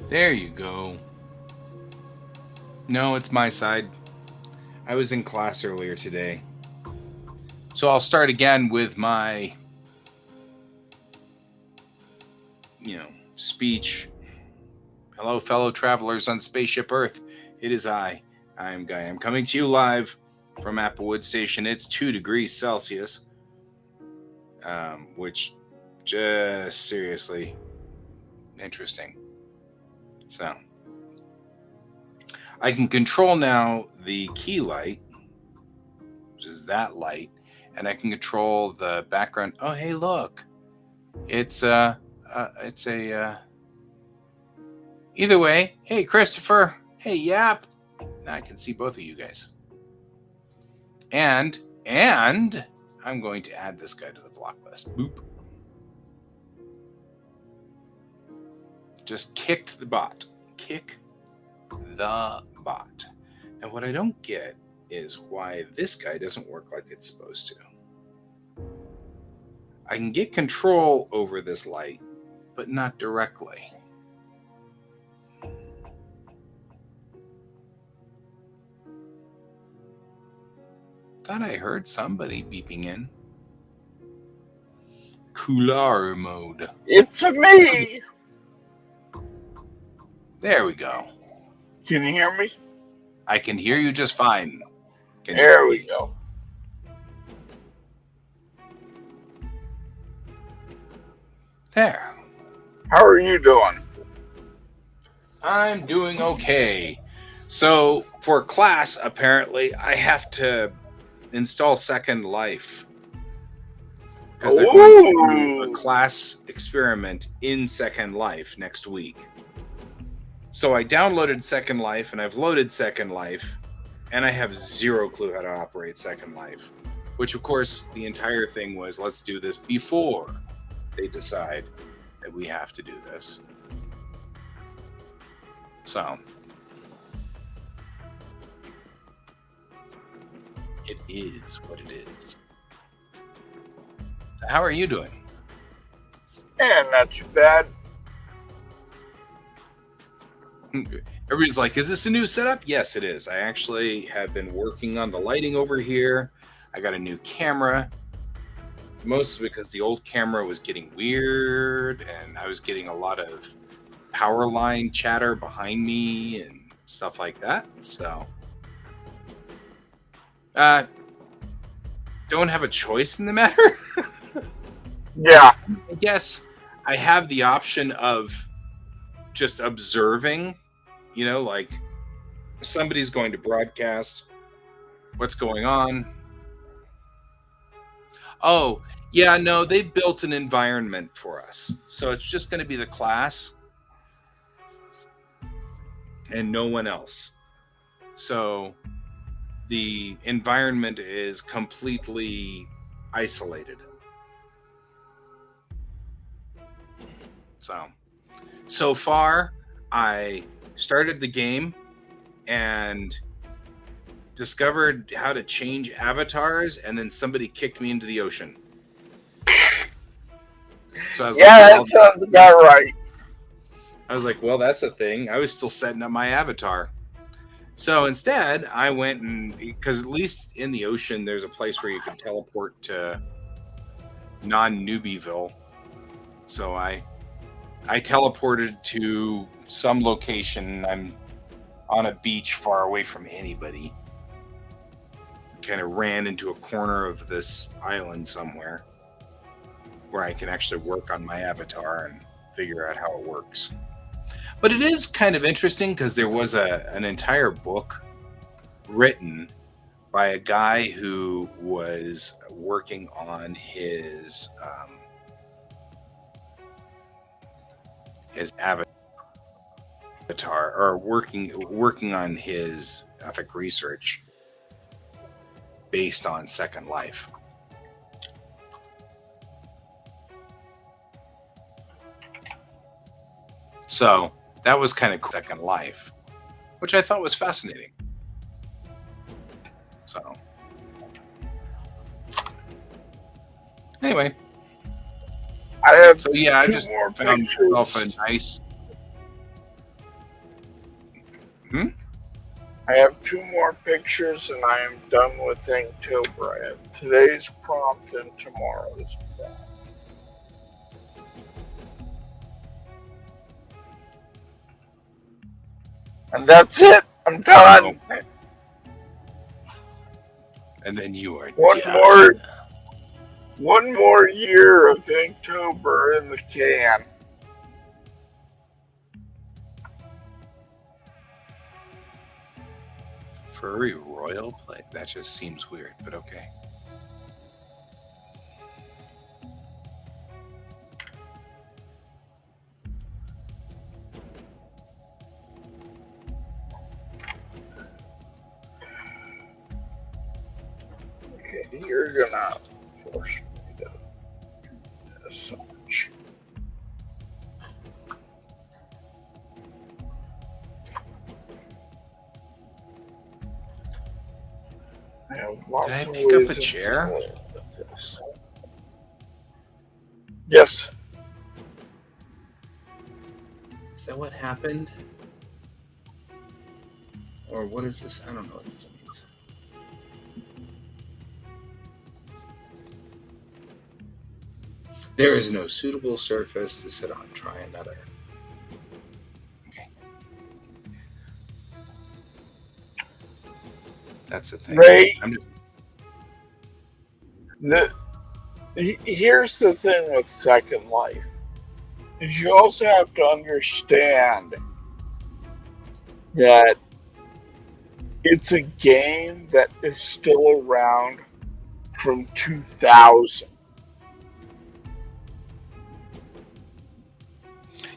There you go. No, it's my side. I was in class earlier today. So I'll start again with my, speech. Hello, fellow travelers on Spaceship Earth. It is I am Guy. I'm coming to you live from Applewood Station. It's 2 degrees Celsius, which just seriously interesting. So I can control now the key light, which is that light, and I can control the background. Oh, hey, look, it's a. Either way, hey, Christopher. Hey, Yap. Now I can see both of you guys. And I'm going to add this guy to the block list. Boop. Just kicked the bot. Kick the bot. Now, what I don't get is why this guy doesn't work like it's supposed to. I can get control over this light, but not directly. Thought I heard somebody beeping in. Quasar mode. It's me! There we go. Can you hear me? I can hear you just fine. There we go. There. How are you doing? I'm doing okay. So, for class, apparently, I have to install Second Life. Because they're going to do a class experiment in Second Life next week. So I downloaded Second Life, and I've loaded Second Life, and I have zero clue how to operate Second Life. Which, of course, the entire thing was, let's do this before they decide that we have to do this. So it is what it is. How are you doing? And not too bad. Everybody's like, is this a new setup? Yes, it is. I actually have been working on the lighting over here. I got a new camera. Mostly because the old camera was getting weird and I was getting a lot of power line chatter behind me and stuff like that. So, don't have a choice in the matter. Yeah. I guess I have the option of just observing, like if somebody's going to broadcast what's going on. Oh, yeah, no, they built an environment for us. So it's just going to be the class and no one else. So the environment is completely isolated. So far, I started the game and discovered how to change avatars, and then somebody kicked me into the ocean. So I was that sounds about right. I was like, well, that's a thing. I was still setting up my avatar. So instead, I went and, because at least in the ocean, there's a place where you can teleport to non-Newbieville. So I teleported to some location. I'm on a beach far away from anybody. Kind of ran into a corner of this island somewhere where I can actually work on my avatar and figure out how it works. But it is kind of interesting because there was an entire book written by a guy who was working on his avatar, or working on his graphic research based on Second Life. So that was kind of cool. Second Life, which I thought was fascinating. So anyway, I just found myself a nice. I have 2 more pictures and I am done with Inktober. I have today's prompt and tomorrow's prompt. And that's it. I'm done. Oh. And then you are One done. more year of Inktober in the can. Furry royal play? That just seems weird, but okay. Okay, you're gonna force me to do this so much. I have lots Did I of pick up ways a of chair? dealing with this. Yes. Is that what happened? Or what is this? I don't know what this means. There is no suitable surface to sit on. Try another. Okay. That's the thing. Ray, I'm just... here's the thing with Second Life. Is you also have to understand that it's a game that is still around from 2000.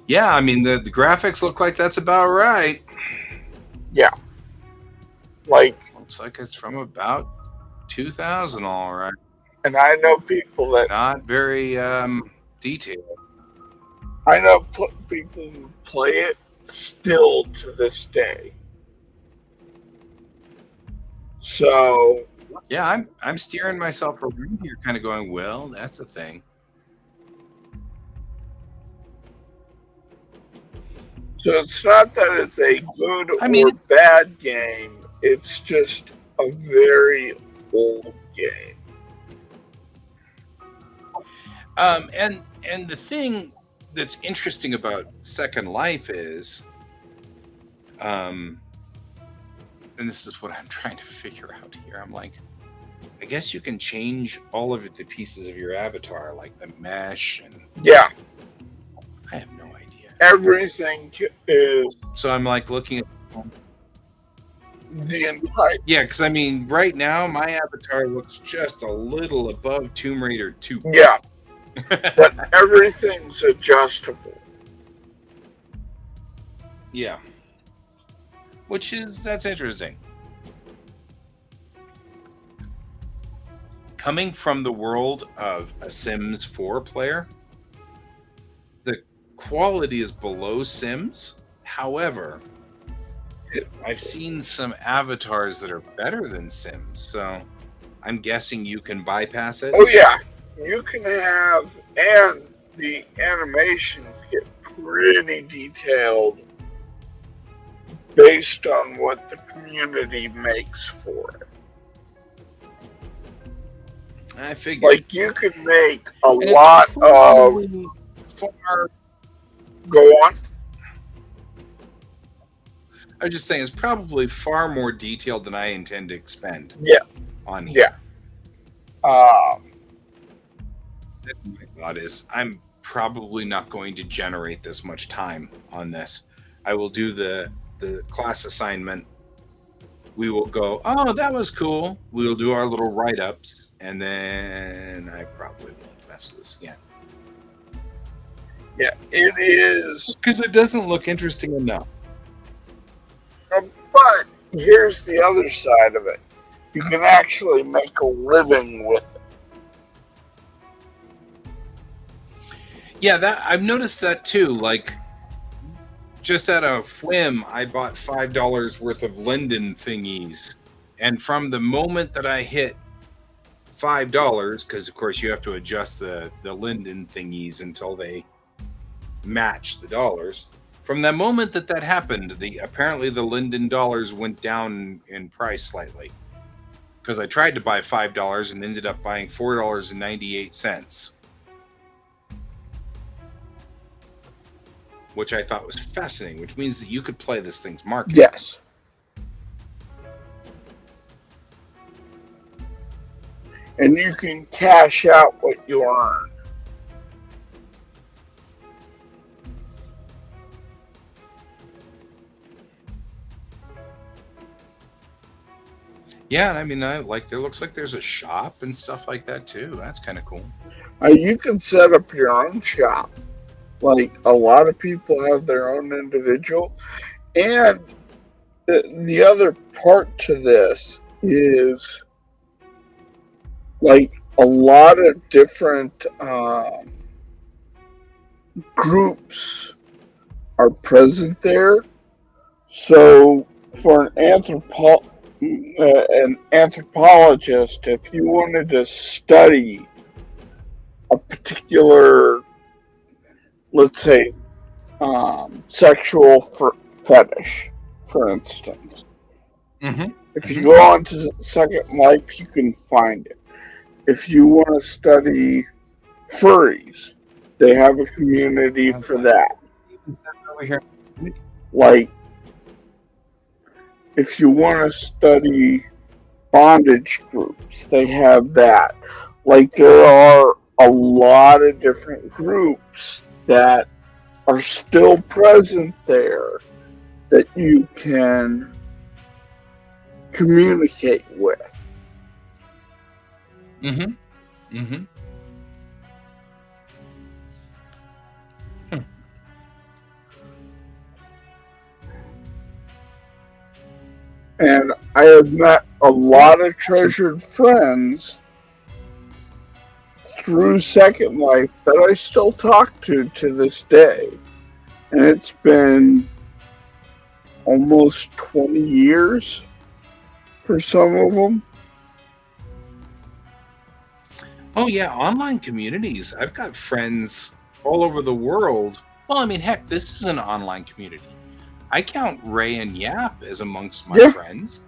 Yeah, I mean, the graphics look like that's about right. Yeah. Like, looks like it's from about 2000, all right. And I know people that... Not very detailed. I know people who play it still to this day. So... Yeah, I'm steering myself around here, kind of going, well, that's a thing. So it's not that it's a good or bad game. It's just a very old game. And the thing that's interesting about Second Life is, and this is what I'm trying to figure out here. I'm like, I guess you can change all of the pieces of your avatar, like the mesh and... Yeah. I have no idea. Everything is... So I'm like looking at the entire... Yeah, because I mean, right now my avatar looks just a little above Tomb Raider 2. Yeah. But everything's adjustable. Yeah. That's interesting. Coming from the world of a Sims 4 player, the quality is below Sims. However, I've seen some avatars that are better than Sims, so I'm guessing you can bypass it. Oh yeah, you can have, and the animations get pretty detailed based on what the community makes for it. I figured. Like, you could make a lot of... Go on. I was just saying, it's probably far more detailed than I intend to expend. Yeah. On here. Yeah. That's my thought is, I'm probably not going to generate this much time on this. I will do the class assignment. We will go, oh, that was cool. We will do our little write-ups, and then I probably won't mess with this again. Yeah, it is. Because it doesn't look interesting enough. But here's the other side of it. You can actually make a living with it. Yeah, I've noticed that too. Like, just at a whim, I bought $5 worth of Linden thingies. And from the moment that I hit $5, because of course you have to adjust the Linden thingies until they match the dollars. From the moment that happened, apparently the Linden dollars went down in price slightly. Because I tried to buy $5 and ended up buying $4.98, which I thought was fascinating. Which means that you could play this thing's market. Yes. And you can cash out what you earn. Yeah, I mean, there looks like there's a shop and stuff like that too. That's kind of cool. You can set up your own shop. Like, a lot of people have their own individual. And the other part to this is, like, a lot of different groups are present there. So, for an anthropologist, if you wanted to study a particular, let's say, sexual fetish, for instance, if you go on to Second Life, you can find it. If you want to study furries, they have a community for that. Like, if you want to study bondage groups, they have that. Like, there are a lot of different groups that are still present there that you can communicate with. And I have met a lot of treasured friends through Second Life that I still talk to this day. And it's been almost 20 years for some of them. Oh, yeah, online communities. I've got friends all over the world. Well, I mean, heck, this is an online community. I count Ray and Yap as amongst my friends.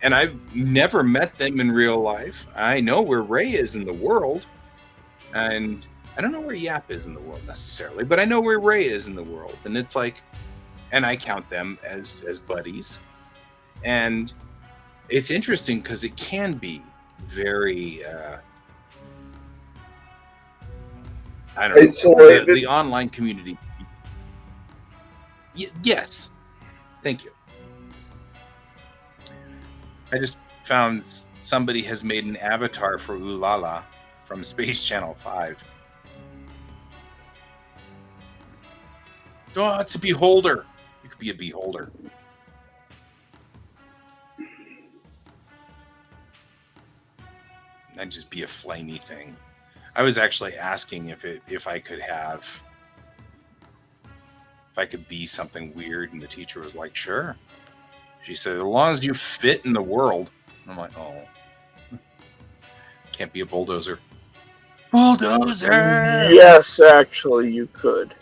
And I've never met them in real life. I know where Ray is in the world. And I don't know where Yap is in the world necessarily, but I know where Ray is in the world. And it's like, and I count them as buddies. And it's interesting because it can be very, I don't know, the online community. Yes. Thank you. I just found somebody has made an avatar for Ulala from Space Channel 5. Oh, it's a beholder. You could be a beholder. That'd just be a flamey thing. I was actually asking if I could be something weird, and the teacher was like, sure. She said, as long as you fit in the world. I'm like, oh. Can't be a bulldozer. Bulldozer! Yes, actually, you could.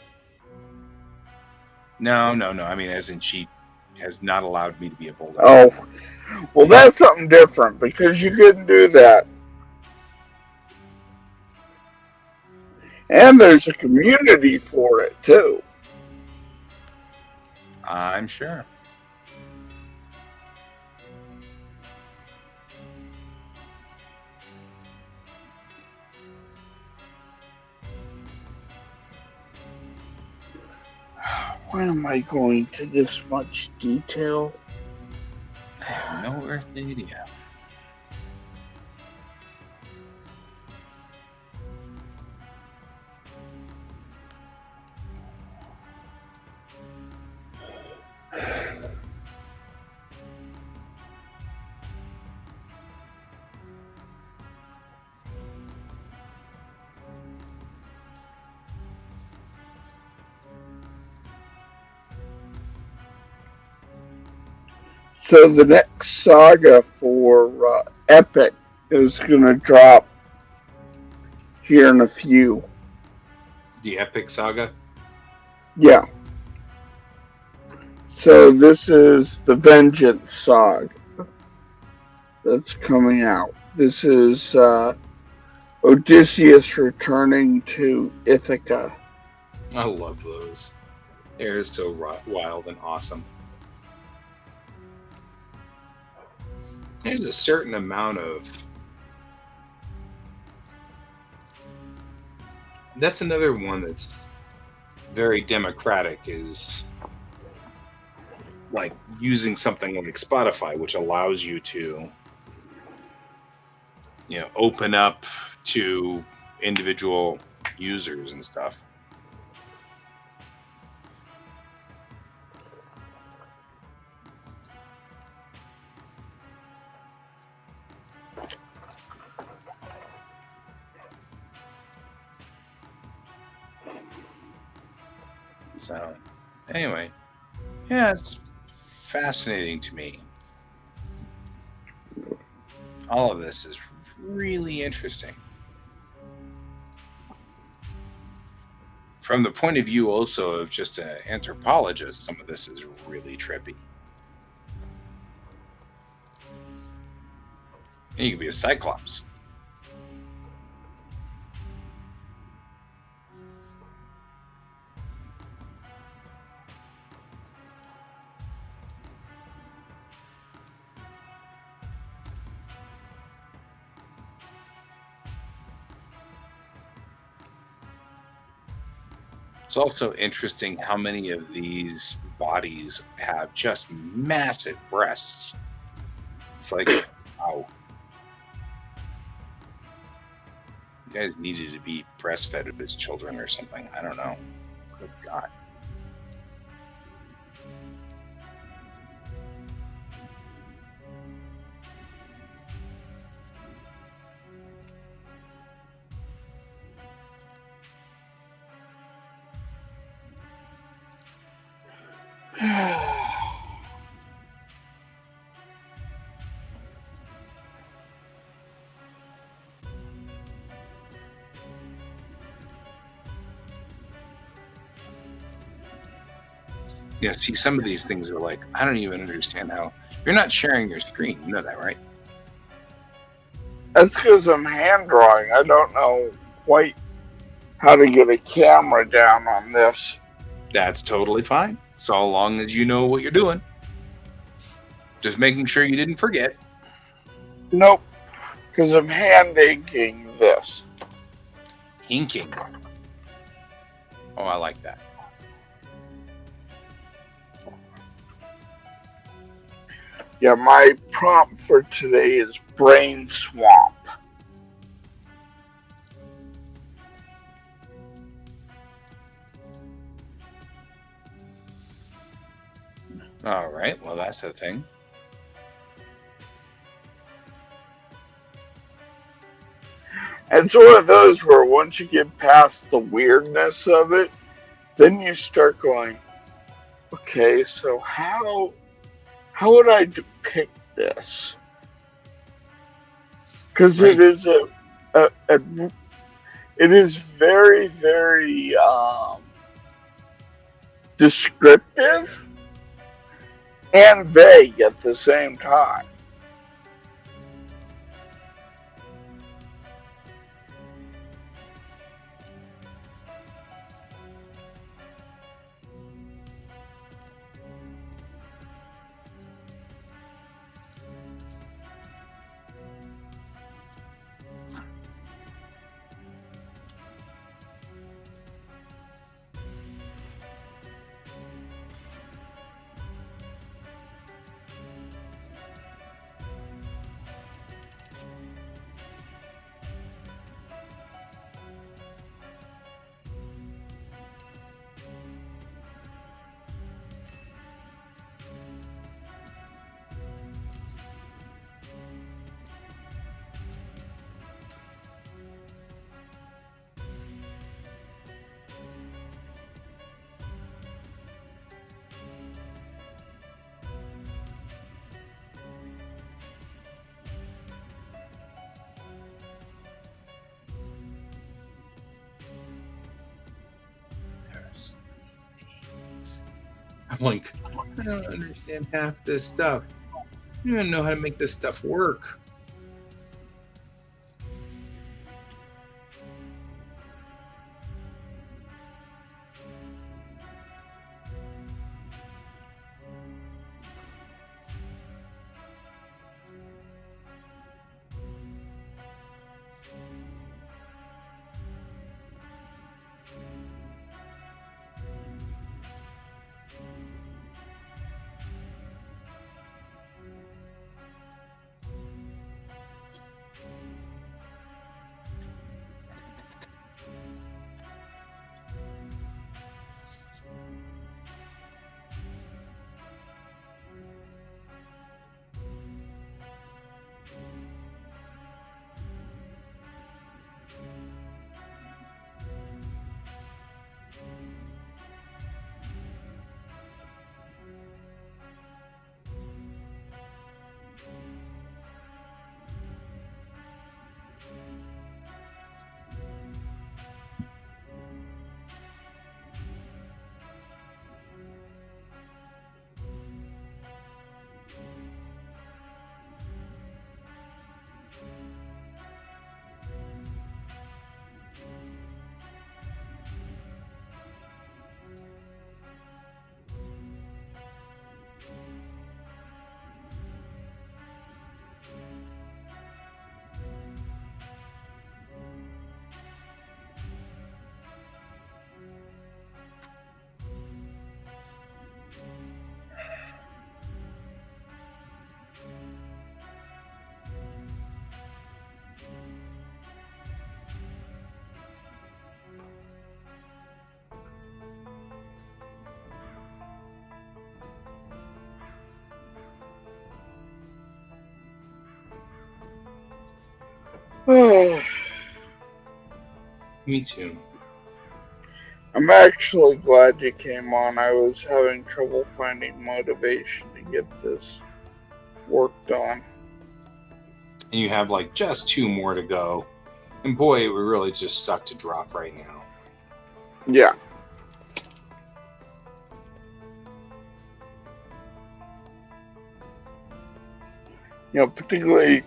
No. I mean, as in she has not allowed me to be a bulldozer. Oh. Well, that's something different, because you couldn't do that. And there's a community for it, too. I'm sure. Why am I going to this much detail? I have no earthly idea. So the next saga for Epic is going to drop here in a few. The Epic Saga? Yeah. So this is the Vengeance Saga that's coming out. This is Odysseus returning to Ithaca. I love those. They're so wild and awesome. There's a certain amount of. That's another one that's very democratic, is like using something like Spotify, which allows you to, open up to individual users and stuff. So, anyway, yeah, it's fascinating to me. All of this is really interesting. From the point of view also of just an anthropologist, some of this is really trippy. And you could be a cyclops. It's also interesting how many of these bodies have just massive breasts. It's like, wow, you guys needed to be breastfed as children or something. I don't know. Good God. Yeah, see, some of these things are like, I don't even understand how you're not sharing your screen. You know that, right? That's because I'm hand drawing. I don't know quite how to get a camera down on this. That's totally fine. So long as you know what you're doing. Just making sure you didn't forget. Nope, because I'm hand inking this. Inking. Oh, I like that. Yeah, my prompt for today is brain swamp. All right. Well, that's the thing. And it's one of those where once you get past the weirdness of it, then you start going, okay, so how would I depict this? Because Right. it is it is very, very descriptive and vague at the same time. I'm like, I don't understand half this stuff. I don't even know how to make this stuff work. Me too. I'm actually glad you came on. I was having trouble finding motivation to get this work done. And you have like just 2 more to go. And boy, it would really just suck to drop right now. Yeah. You know, particularly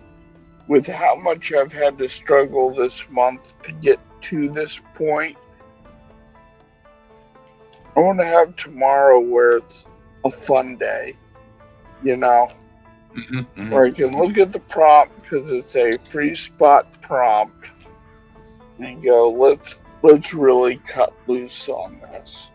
with how much I've had to struggle this month to get to this point. I want to have tomorrow where it's a fun day, you know, where I can look at the prompt because it's a free spot prompt and go, let's really cut loose on this.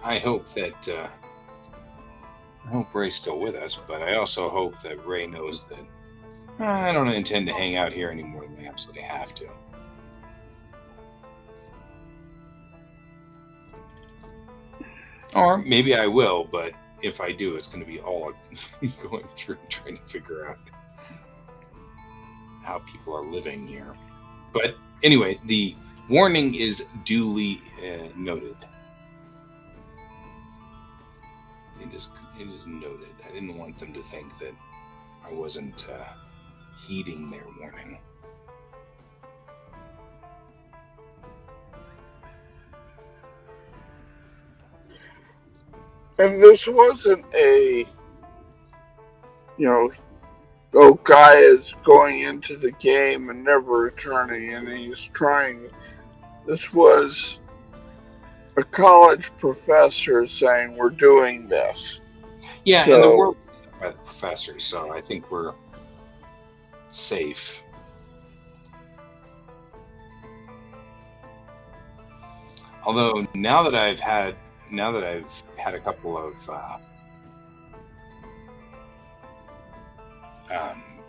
I hope that I hope Ray's still with us, but I also hope that Ray knows that I don't intend to hang out here any more than I absolutely have to. Or maybe I will, but if I do, it's going to be all going through trying to figure out how people are living here. But anyway, the warning is duly noted. It is noted. I didn't want them to think that I wasn't heeding their warning. And this wasn't a, you know, oh, guy is going into the game and never returning, and he's trying. This was a college professor saying, we're doing this. Yeah, so, and the world's set up by the professors, so I think we're safe. Although now that I've had a couple of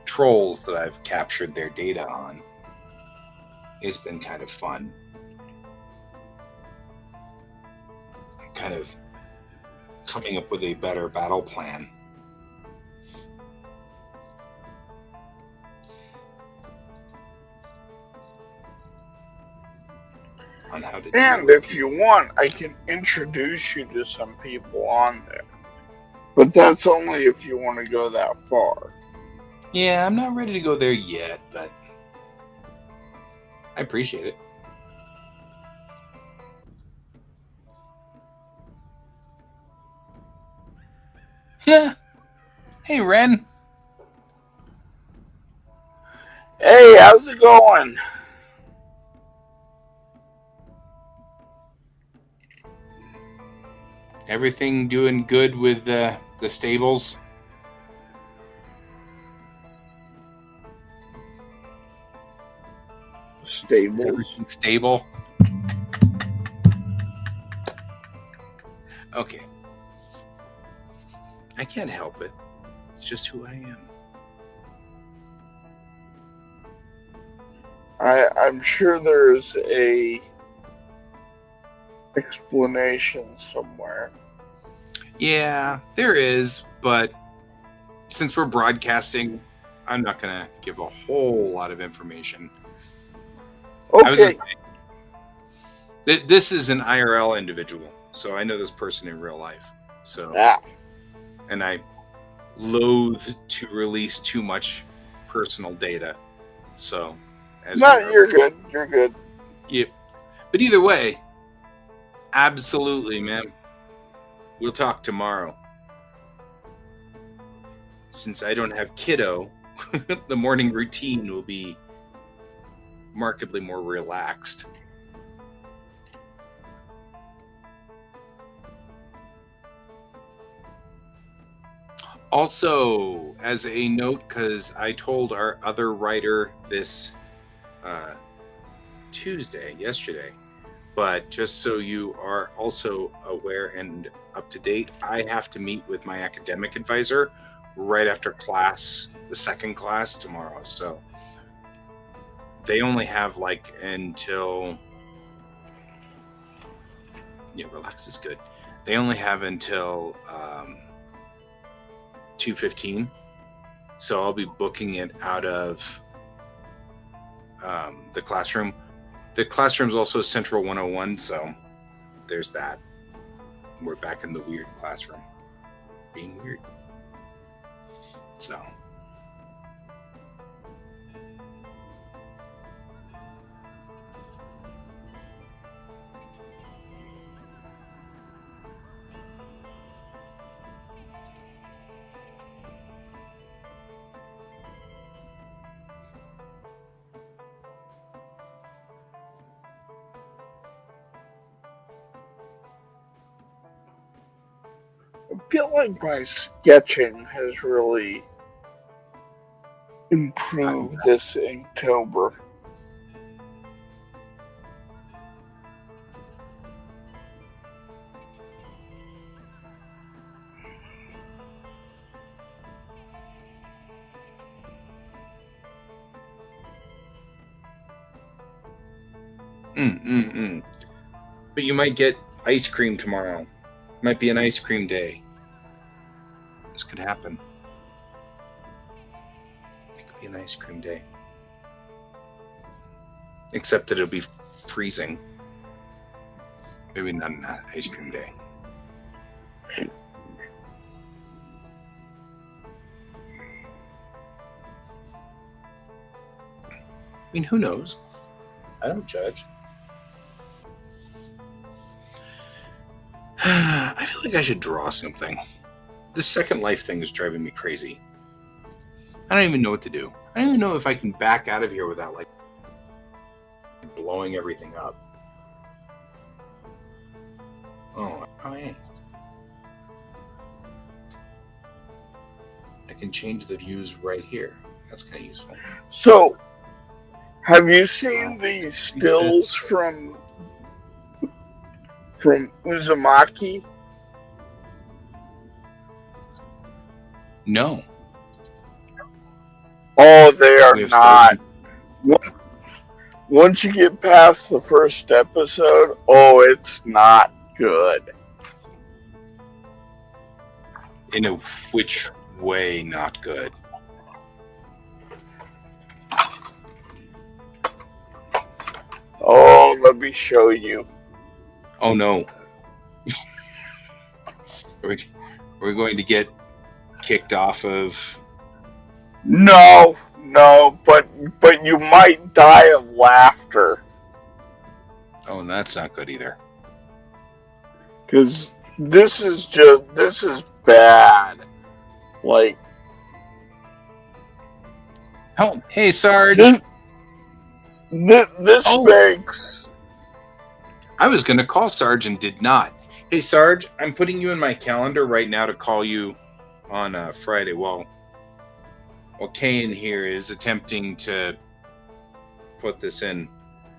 trolls that I've captured their data on. It's been kind of fun. Kind of coming up with a better battle plan. On how to And if you want, I can introduce you to some people on there. But that's only if you want to go that far. Yeah, I'm not ready to go there yet, but I appreciate it. Hey, Ren. Hey, how's it going? Everything doing good with the stables? Is Stables. everything stable? Okay. I can't help it. It's just who I am. I'm sure there's a explanation somewhere. Yeah, there is, but since we're broadcasting, I'm not going to give a whole lot of information. Okay. This is an IRL individual, so I know this person in real life. So, and I loathe to release too much personal data. So, You're good. You're good. Yep. But either way, absolutely, man. We'll talk tomorrow. Since I don't have kiddo, the morning routine will be markedly more relaxed. Also, as a note, because I told our other writer this yesterday, but just so you are also aware and up to date, I have to meet with my academic advisor right after class, the second class tomorrow. So they only have until, relax is good. They only have until 2:15. So I'll be booking it out of the classroom. The classroom's also Central 101, so there's that. We're back in the weird classroom. Being weird. So. I feel like my sketching has really improved this Inktober. But you might get ice cream tomorrow. Might be an ice cream day. This could happen. It could be an ice cream day. Except that it'll be freezing. Maybe not an ice cream day. I mean, who knows? I don't judge. I feel like I should draw something. This Second Life thing is driving me crazy. I don't even know what to do. I don't even know if I can back out of here without blowing everything up. Oh, yeah. I can change the views right here. That's kind of useful. So, have you seen the stills from Uzumaki? Oh, they are We have not. Sergeant. Once you get past the first episode, oh, it's not good. In a which way not good? Oh, let me show you. Oh no. Are we going to get kicked off of. No, no, but you might die of laughter Oh, that's not good either. because this is bad. Like Oh, hey, Sarge. this this Oh, makes I was going to call Sarge and did not. Hey, Sarge, I'm putting you in my calendar right now to call you on Friday. Well, Kayan here is attempting to put this in.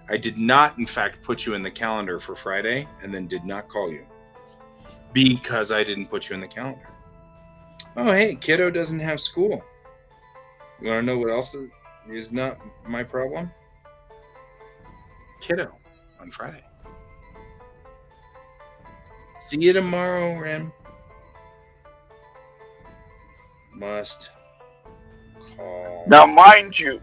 I did not, in fact, put you in the calendar for Friday and then did not call you because I didn't put you in the calendar. Oh, hey, kiddo doesn't have school. You want to know what else is not my problem? Kiddo on Friday. See you tomorrow, Ren. Must call. now, mind you,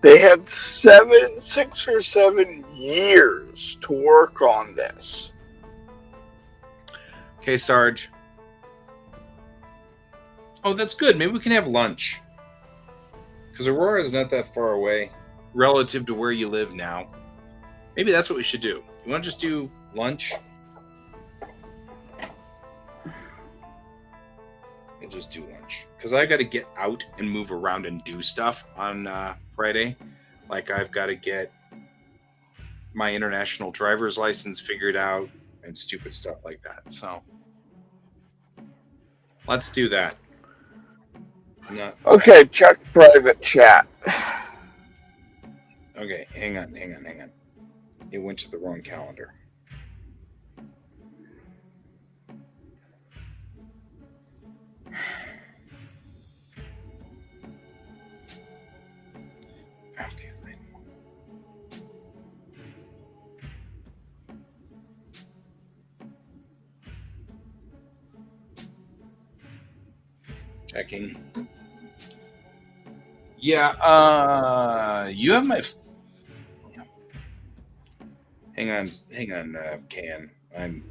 they had 6 or 7 years to work on this. Okay, Sarge. Oh, that's good. Maybe we can have lunch. Because Aurora is not that far away relative to where you live now. Maybe that's what we should do. You want to just do lunch? We'll just do lunch. Because I've got to get out and move around and do stuff on Friday. Like I've got to get my international driver's license figured out and stupid stuff like that. So let's do that. Okay, check private chat. Okay, hang on. It went to the wrong calendar. Okay, fine. Checking. Yeah, you have my. Hang on, Can. I'm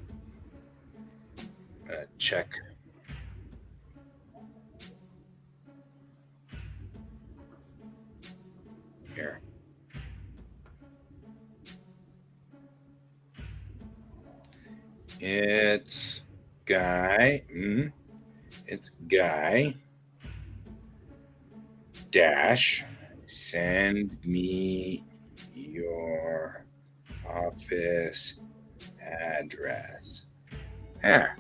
gonna check. Here. It's Guy. It's Guy. Dash. Send me your office address. There.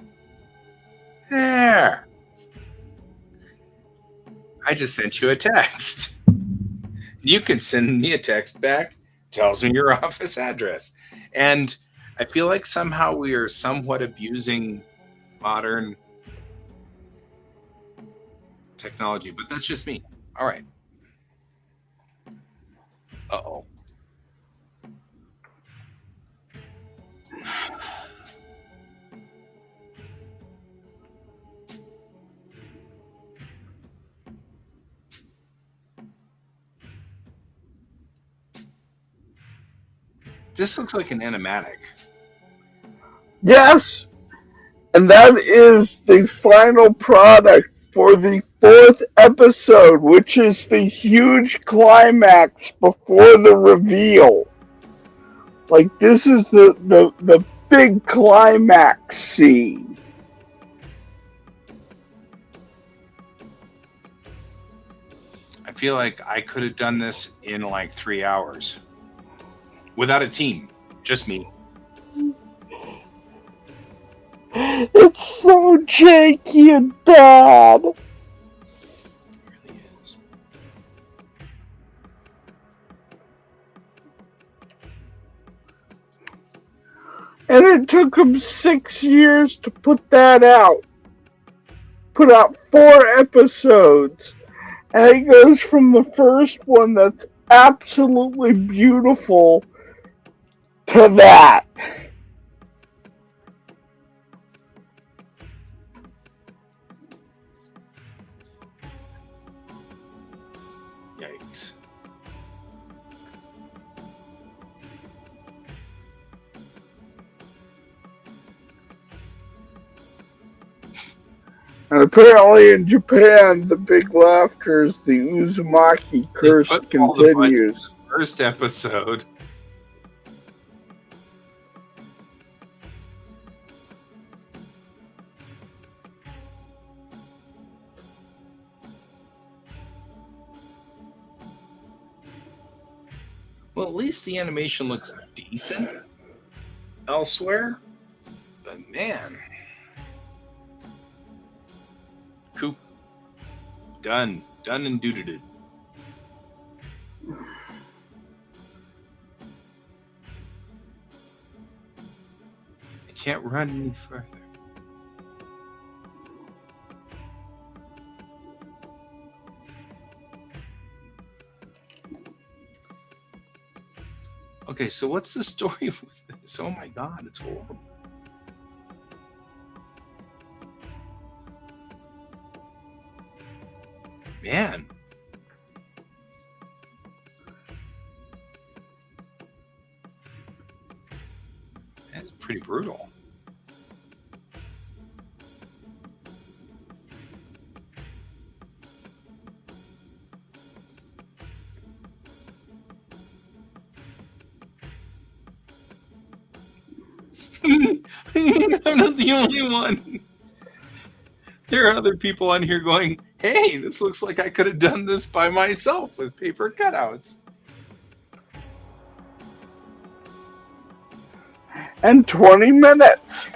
I just sent you a text. You can send me a text back. Tells me your office address. And I feel like somehow we are somewhat abusing modern technology, but that's just me. All right. Uh-oh. This looks like an animatic. Yes, and that is the final product for the 4th episode, which is the huge climax before the reveal. Like, this is the big climax scene. I feel like I could have done this in like 3 hours without a team, just me. It's so janky and bad. It really is. And it took them 6 years to put that out. Put out 4 episodes. And it goes from the first one that's absolutely beautiful to that. Yikes. And apparently in Japan, the big laughter is the Uzumaki They curse put all the budget in continues. the first episode. Well, at least the animation looks decent elsewhere. But man. Coop. Done. Done and dooted. I can't run any further. Okay, so what's the story with this? Oh my god, it's horrible. Man. That's pretty brutal. I'm not the only one. There are other people on here going, hey, this looks like I could have done this by myself with paper cutouts. And 20 minutes.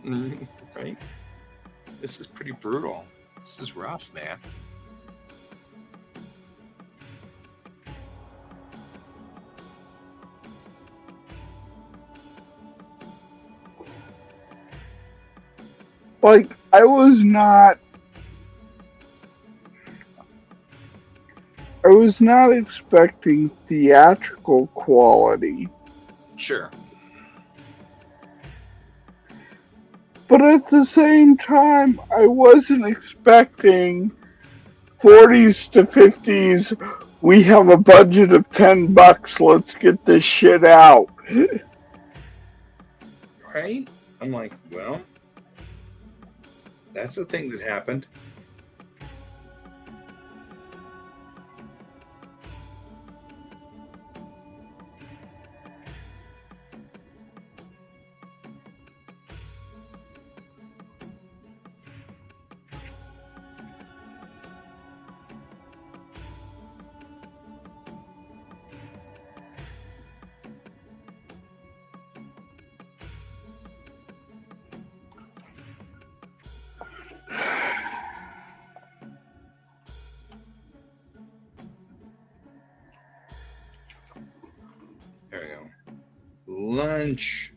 Right? This is pretty brutal. This is rough, man. Like, I was not expecting theatrical quality. Sure. But at the same time, I wasn't expecting 40s to 50s. We have a budget of $10. Let's get this shit out. Right? I'm like, well, that's a thing that happened. There we go. Lunch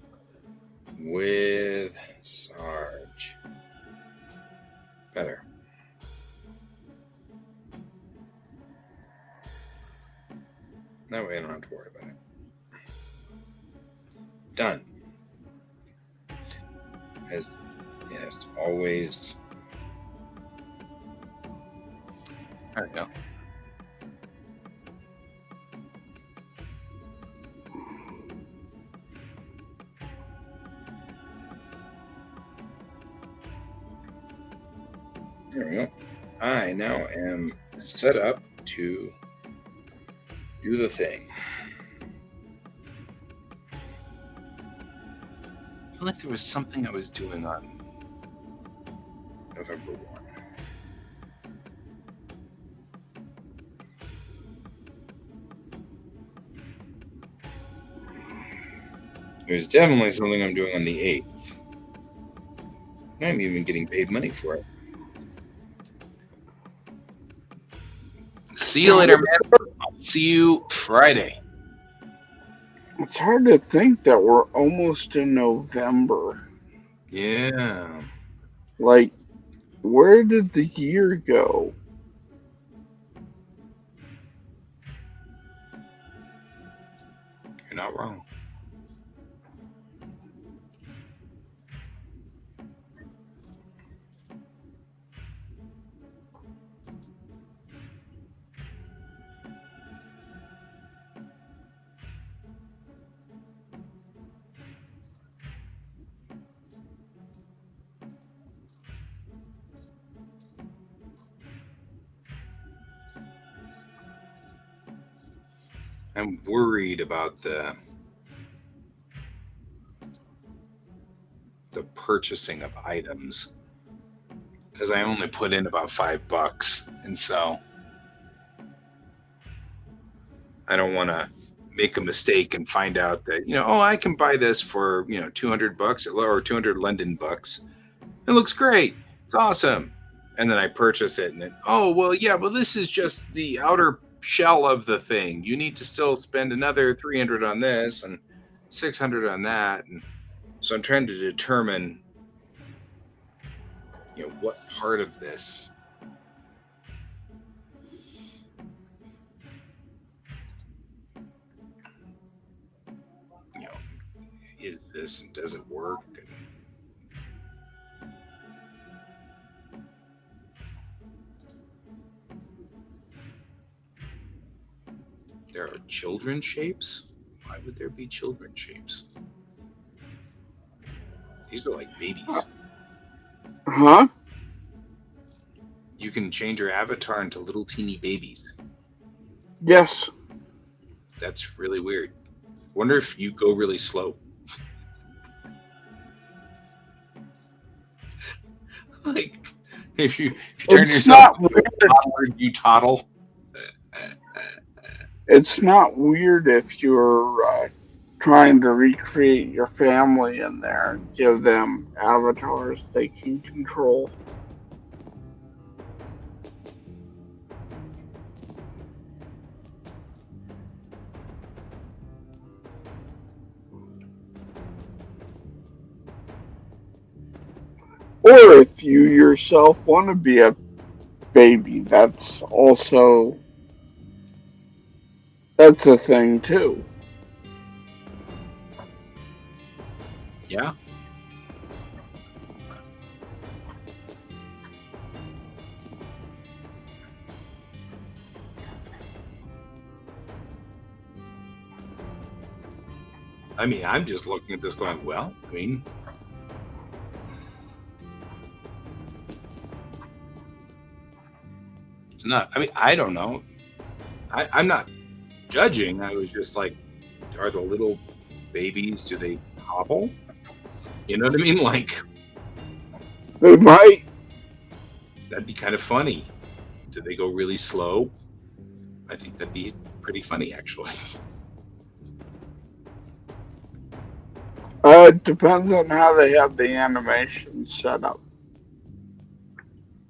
with Sarge. Better. That way I don't have to worry about it. Done. As always. There we go. There we go. I now am set up to do the thing. I feel like there was something I was doing on November 1. It was definitely something I'm doing on the 8th. I'm even getting paid money for it. See you later, man. I'll see you Friday. It's hard to think that we're almost in November. Yeah. Like, where did the year go? not wrong. I'm worried about the purchasing of items because I only put in about $5, and so I don't want to make a mistake and find out that oh, I can buy this for $200 or 200 London bucks. It looks great. It's awesome. And then I purchase it, and then well, yeah, well, this is just the outer shell of the thing. You need to still spend another 300 on this and 600 on that, and so I'm trying to determine what part of this you know is this and does it work. And there are children shapes. Why would there be children shapes? These are like babies. Huh? You can change your avatar into little teeny babies. Yes. That's really weird. Wonder if you go really slow. Like if you turn It's yourself not into a toddler, you toddle. It's not weird if you're trying to recreate your family in there and give them avatars they can control. Or if you yourself want to be a baby, that's a thing too. Yeah. I mean, I'm just looking at this going, well, I mean, it's not, I mean, I don't know. I'm not judging. I was just like, are the little babies, do they hobble? You know what I mean? Like, They might. that'd be kind of funny. Do they go really slow? I think that'd be pretty funny, actually. It depends on how they have the animation set up.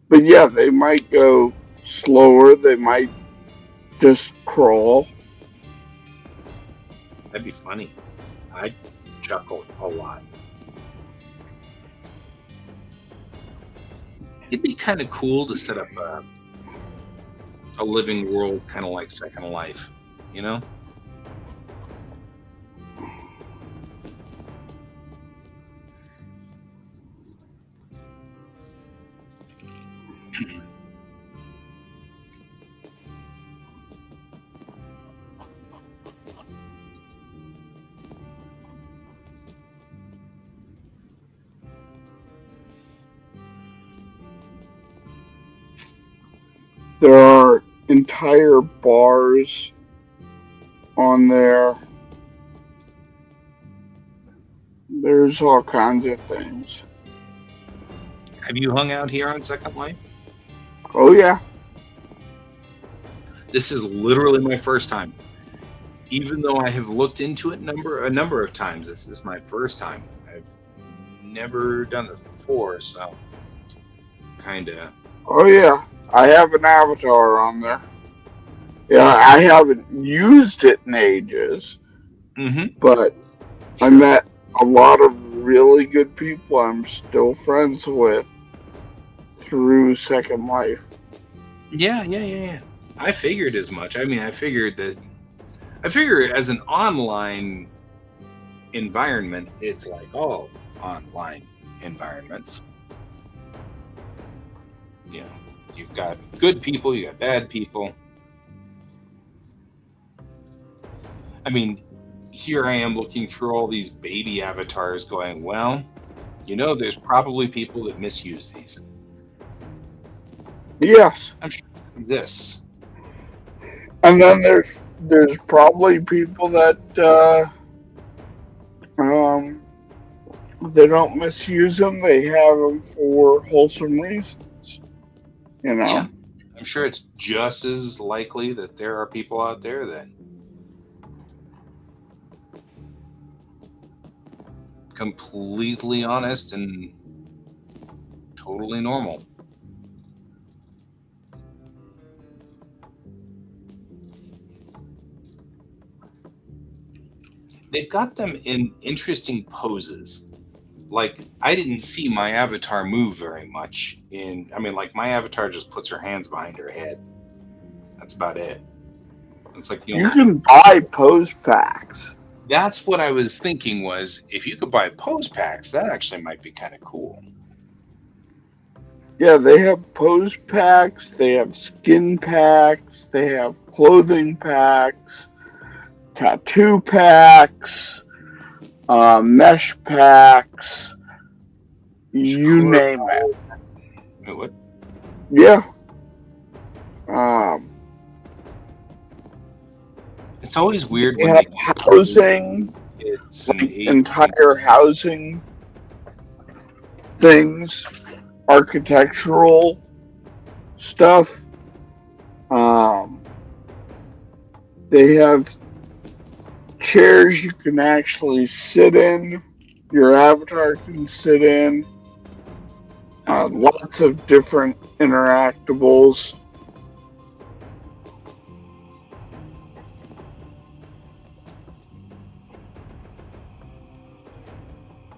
But yeah, they might go slower. They might just crawl. That'd be funny. I'd chuckle a lot. It'd be kind of cool to set up a living world, kind of like Second Life, you know? There are entire bars on there. There's all kinds of things. Have you hung out here on Second Life? Oh yeah. This is literally my first time. Even though I have looked into it a number of times, this is my first time. I've never done this before, so kind of. Oh yeah. I have an avatar on there. Yeah, I haven't used it in ages, but I met a lot of really good people I'm still friends with through Second Life. Yeah. I figured as much. I mean, I figured that I figure as an online environment, it's like all online environments. You know, you've got good people, you got bad people. I mean, here I am looking through all these baby avatars going, well, there's probably people that misuse these. Yes. I'm sure it exists. And then there's probably people that um they don't misuse them. They have them for wholesome reasons. You know. Yeah. I'm sure it's just as likely that there are people out there that completely honest and totally normal. They've got them in interesting poses. Like, I didn't see my avatar move very much like my avatar just puts her hands behind her head. That's about it. It's like the You only thing. can buy pose packs. That's what I was thinking, was if you could buy pose packs, that actually might be kind of cool. Yeah, they have pose packs, they have skin packs, they have clothing packs, tattoo packs, mesh packs, you Sure. name it. What? Yeah. Um, It's always weird they when have they do housing, it's an like age thing. entire housing things, architectural stuff. Um, they have chairs you can actually sit in. Your avatar can sit in. Lots of different interactables.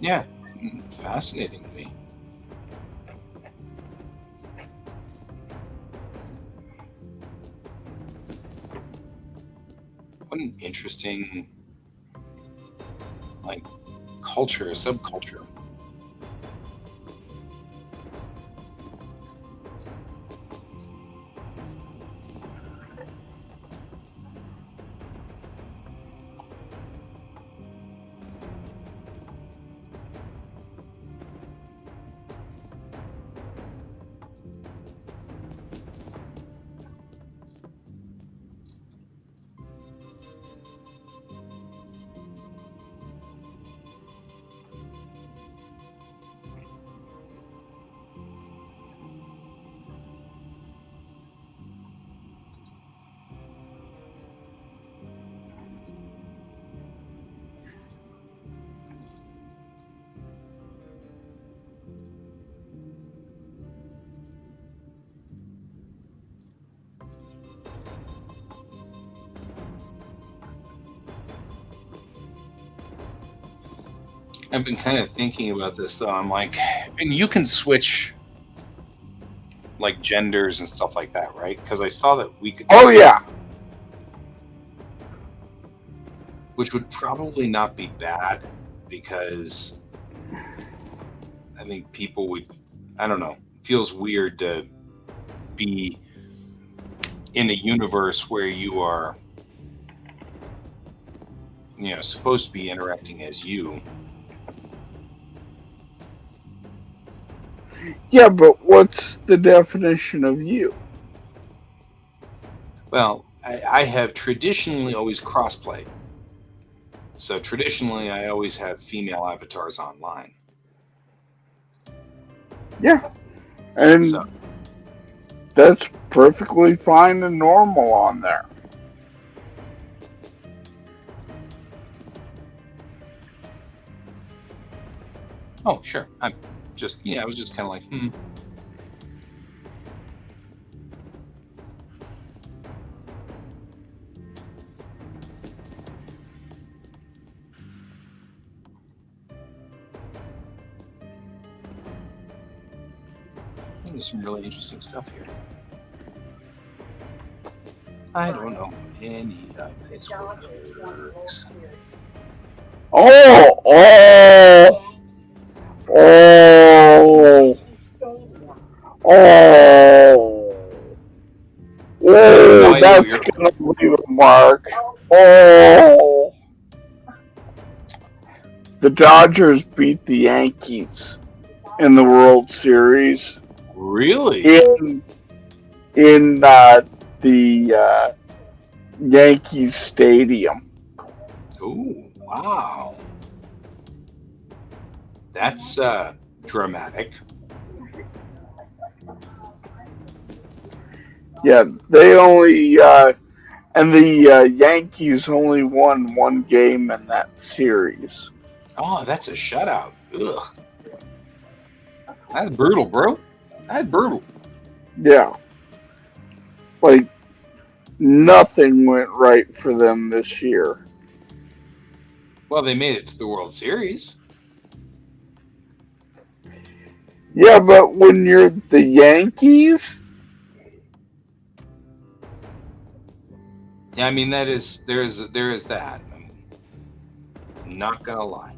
Yeah, fascinating to me. What an interesting, like, culture, subculture. I've been kind of thinking about this though. I'm like, and you can switch like genders and stuff like that, right? Because I saw that we could Oh, see, yeah. which would probably not be bad because I think people would, I don't know, feels weird to be in a universe where you are, supposed to be interacting as you. Yeah, but what's the definition of you? Well, I have traditionally always crossplayed. So traditionally, I always have female avatars online. Yeah. So And that's perfectly fine and normal on there. oh, sure. I was just kind of like, there's some really interesting stuff here. I don't know any of his works. Oh, oh, oh, oh. I have no Oh, idea what that's you're. gonna leave a mark. Oh, the Dodgers beat the Yankees in the World Series Really? in the Yankees Stadium. Oh, wow. That's dramatic. Yeah, they only and the Yankees only won one game in that series. Oh, that's a shutout. Ugh. That's brutal, bro. That's brutal. Yeah, like nothing went right for them this year. Well, they made it to the World Series. Yeah, but when you're the Yankees, Yeah, I mean there is that. I'm not gonna lie.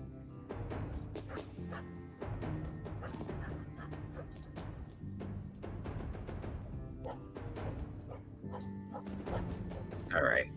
All right.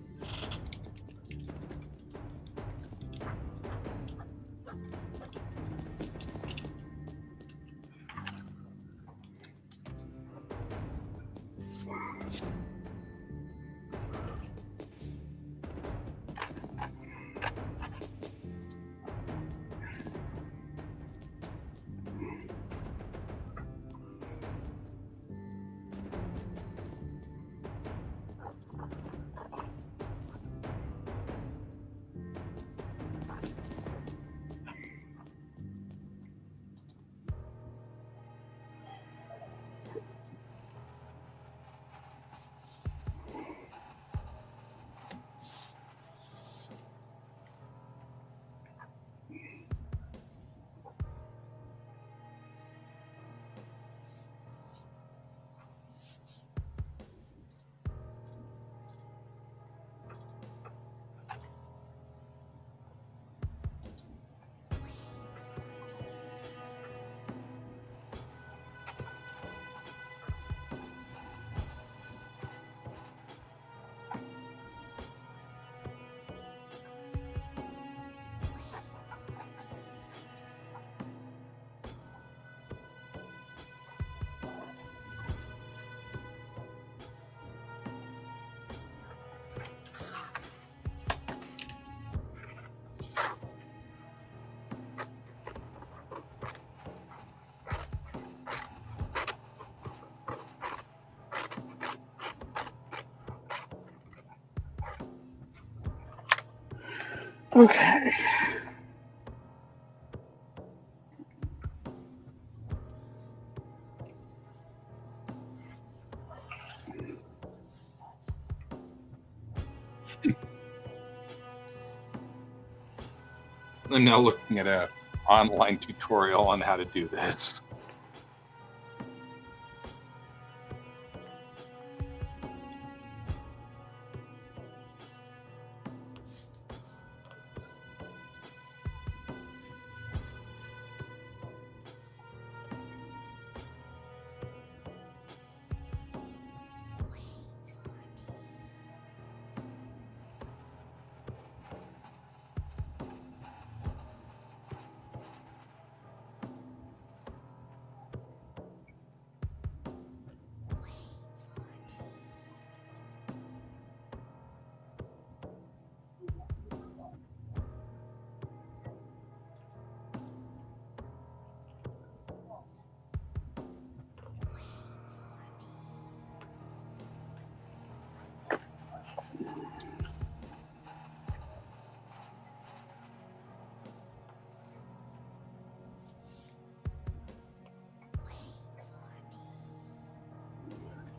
okay. I'm now looking at a online tutorial on how to do this.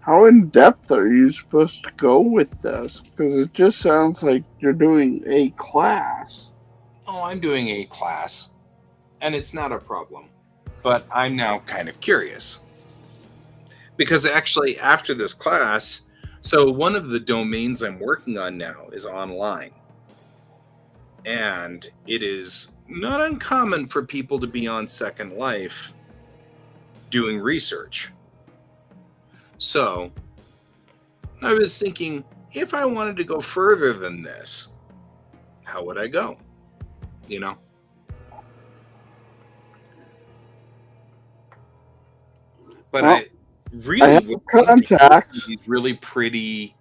How in depth are you supposed to go with this? Because it just sounds like you're doing a class. Oh, I'm doing a class, and it's not a problem. But I'm now kind of curious because actually, after this class, So one of the domains I'm working on now is online. And it is not uncommon for people to be on Second Life doing research. So I was thinking, if I wanted to go further than this, how would I go? You know? But Well, I I really have would love to go through contacts. these really pretty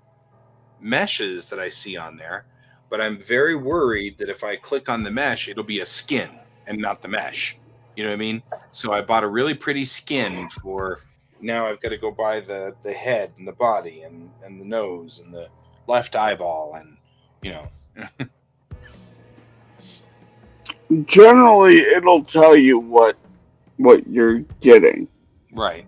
meshes that I see on there. But I'm very worried that if I click on the mesh, it'll be a skin and not the mesh. You know what I mean? So I bought a really pretty skin for now. I've got to go buy the head and the body and the nose and the left eyeball and you know. Generally, it'll tell you what you're getting. Right.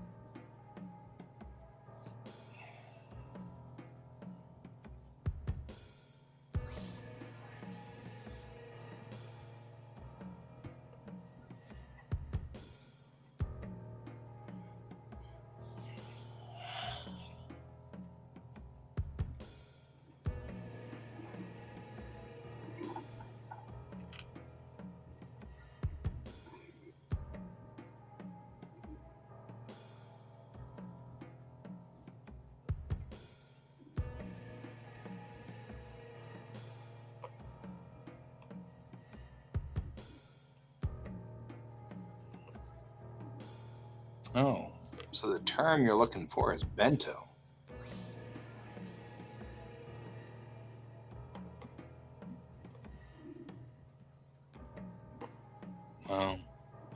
Oh, so the term you're looking for is bento. Oh,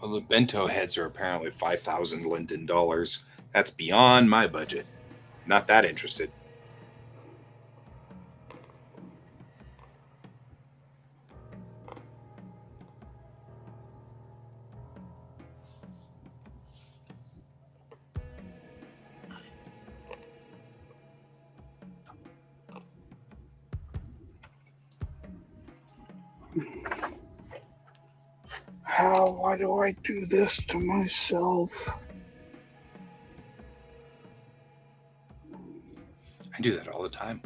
well, the bento heads are apparently 5,000 Linden dollars. That's beyond my budget. Not that interested. Why do I do this to myself? I do that all the time.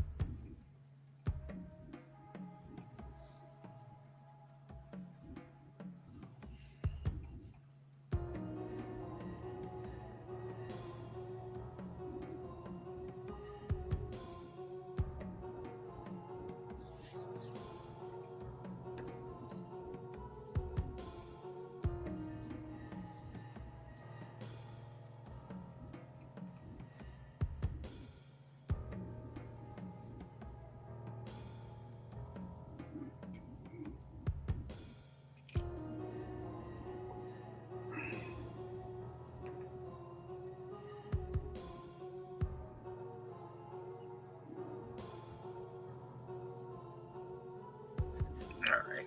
All right.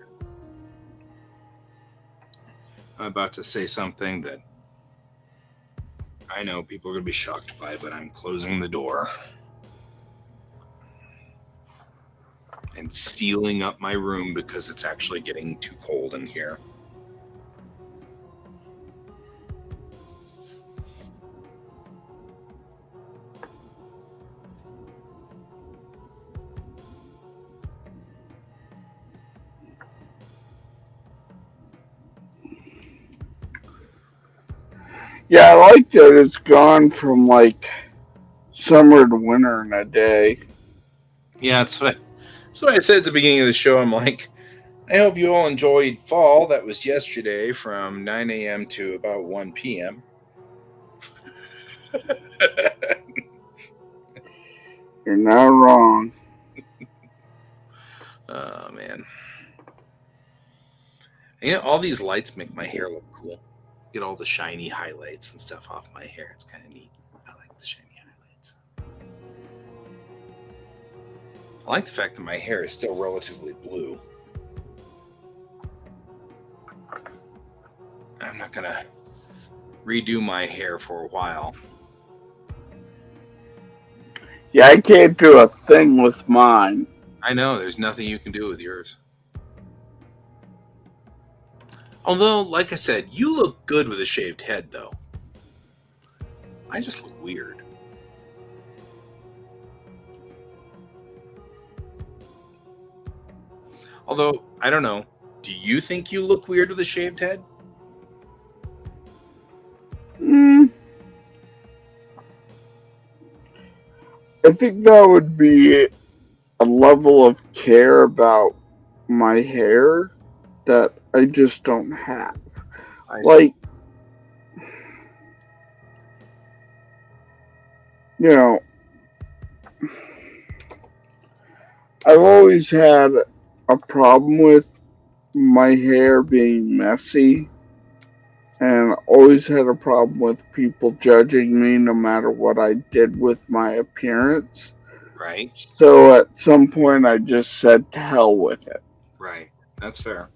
I'm about to say something that I know people are going to be shocked by, but I'm closing the door and sealing up my room because it's actually getting too cold in here. Yeah, I like that it's gone from like summer to winter in a day. Yeah, that's what I said at the beginning of the show. I'm like, I hope you all enjoyed fall. That was yesterday from 9 a.m. to about 1 p.m. You're not wrong. Oh man. You know, all these lights make my hair look cool. Get all the shiny highlights and stuff off my hair. It's kind of neat. I like the shiny highlights. I like the fact that my hair is still relatively blue. I'm not gonna redo my hair for a while. Yeah, I can't do a thing with mine. I know there's nothing you can do with yours. Although, like I said, you look good with a shaved head, though. I just look weird. Although, I don't know. Do you think you look weird with a shaved head? Mm, I think that would be a level of care about my hair that I just don't have. I see. Like, you know, I've always had a problem with my hair being messy and always had a problem with people judging me no matter what I did with my appearance. Right? So at some point I just said to hell with it. Right. That's fair.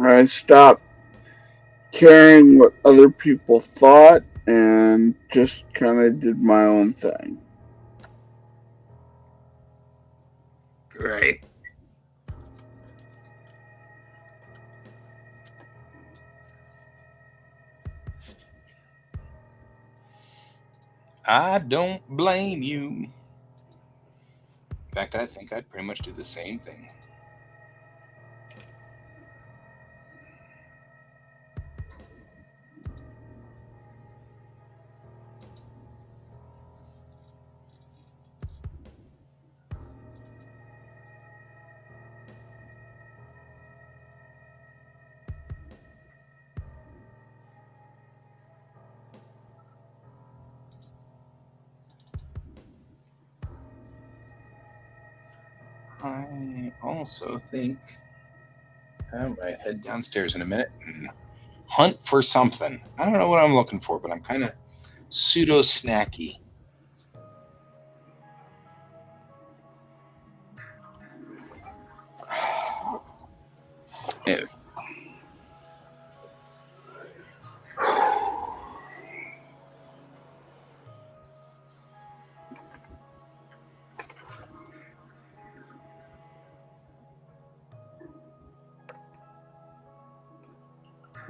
I stopped caring what other people thought and just kind of did my own thing. Right. I don't blame you. In fact, I think I'd pretty much do the same thing. I also think I might head downstairs in a minute and hunt for something. I don't know what I'm looking for, but I'm kind of pseudo snacky. Yeah.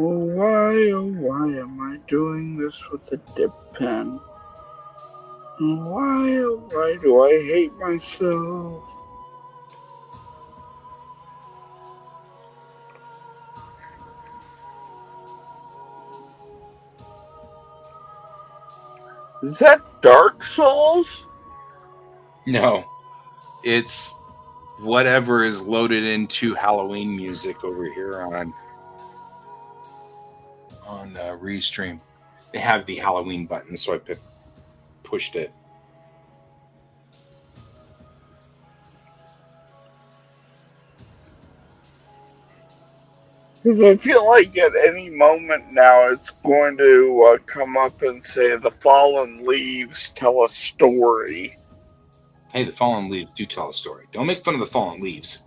Oh, why am I doing this with a dip pen? Oh, why do I hate myself? Is that Dark Souls? No, it's whatever is loaded into Halloween music over here on Restream. They have the Halloween button, so I pushed it. Because I feel like at any moment now it's going to come up and say the fallen leaves tell a story. Hey, the fallen leaves do tell a story. Don't make fun of the fallen leaves.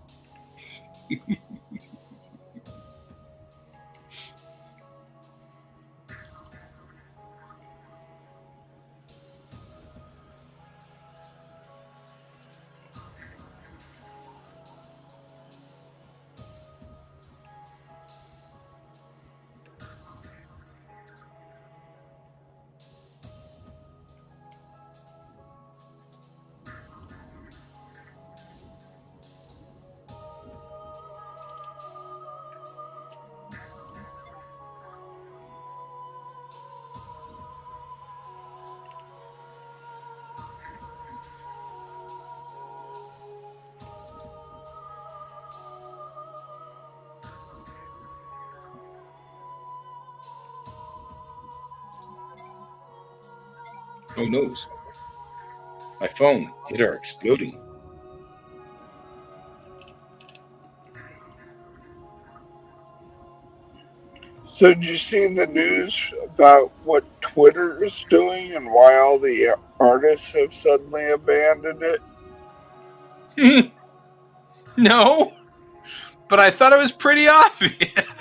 Who knows? My phone, it are exploding. So, did you see the news about what Twitter is doing and why all the artists have suddenly abandoned it? No, but I thought it was pretty obvious.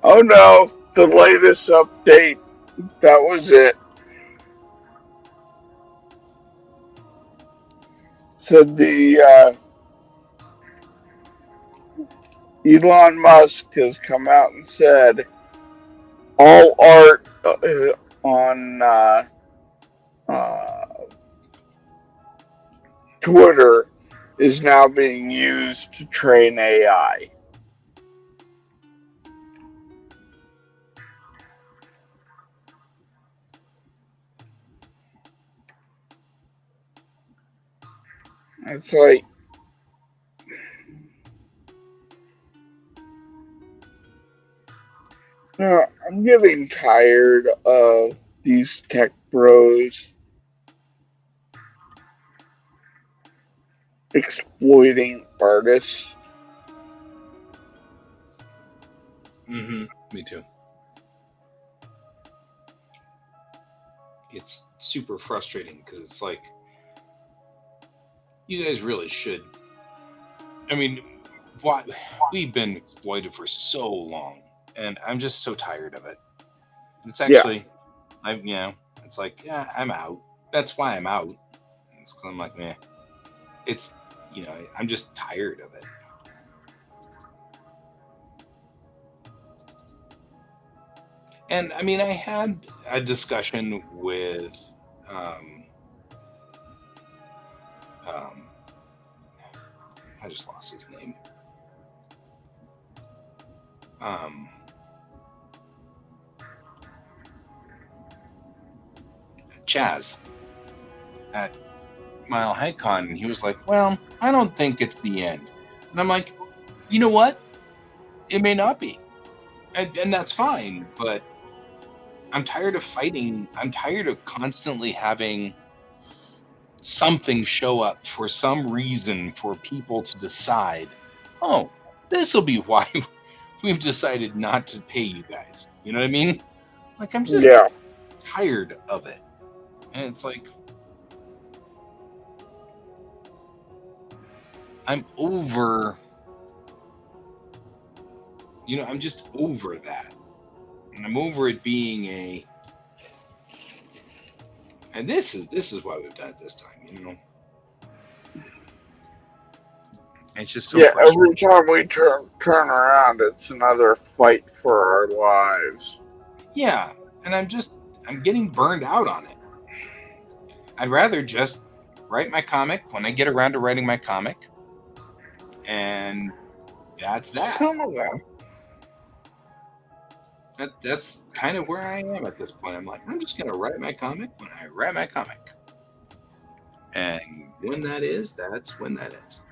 Oh no, the latest update. That was it. So the Elon Musk has come out and said all art on uh, Twitter is now being used to train AI. It's like, I'm getting tired of these tech bros exploiting artists. Mm-hmm. Me too. It's super frustrating because it's like you guys really should. I mean, why we've been exploited for so long, and I'm just so tired of it. It's Yeah, actually, it's like, yeah, I'm out. That's why I'm out. It's 'cause I'm like, eh. It's, I'm just tired of it. And I mean, I had a discussion with, um, um, I just lost his name. Um, Chaz at Mile High Con, and he was like, "Well, I don't think it's the end." And I'm like, "You know what? It may not be, and that's fine. But I'm tired of fighting. I'm tired of constantly having something show up for some reason for people to decide, oh, this will be why we've decided not to pay you guys. You know what I mean? Like, I'm just yeah, tired of it. And it's like, I'm over, I'm just over that. And I'm over it being and this is why we've done it this time. It's just so yeah. Every frustrating. time we turn around, it's another fight for our lives. Yeah. And I'm getting burned out on it. I'd rather just write my comic when I get around to writing my comic, and that's that. Some of them. That's kind of where I am at this point. I'm like, I'm just gonna write my comic when I write my comic, and when that is, that's when that is.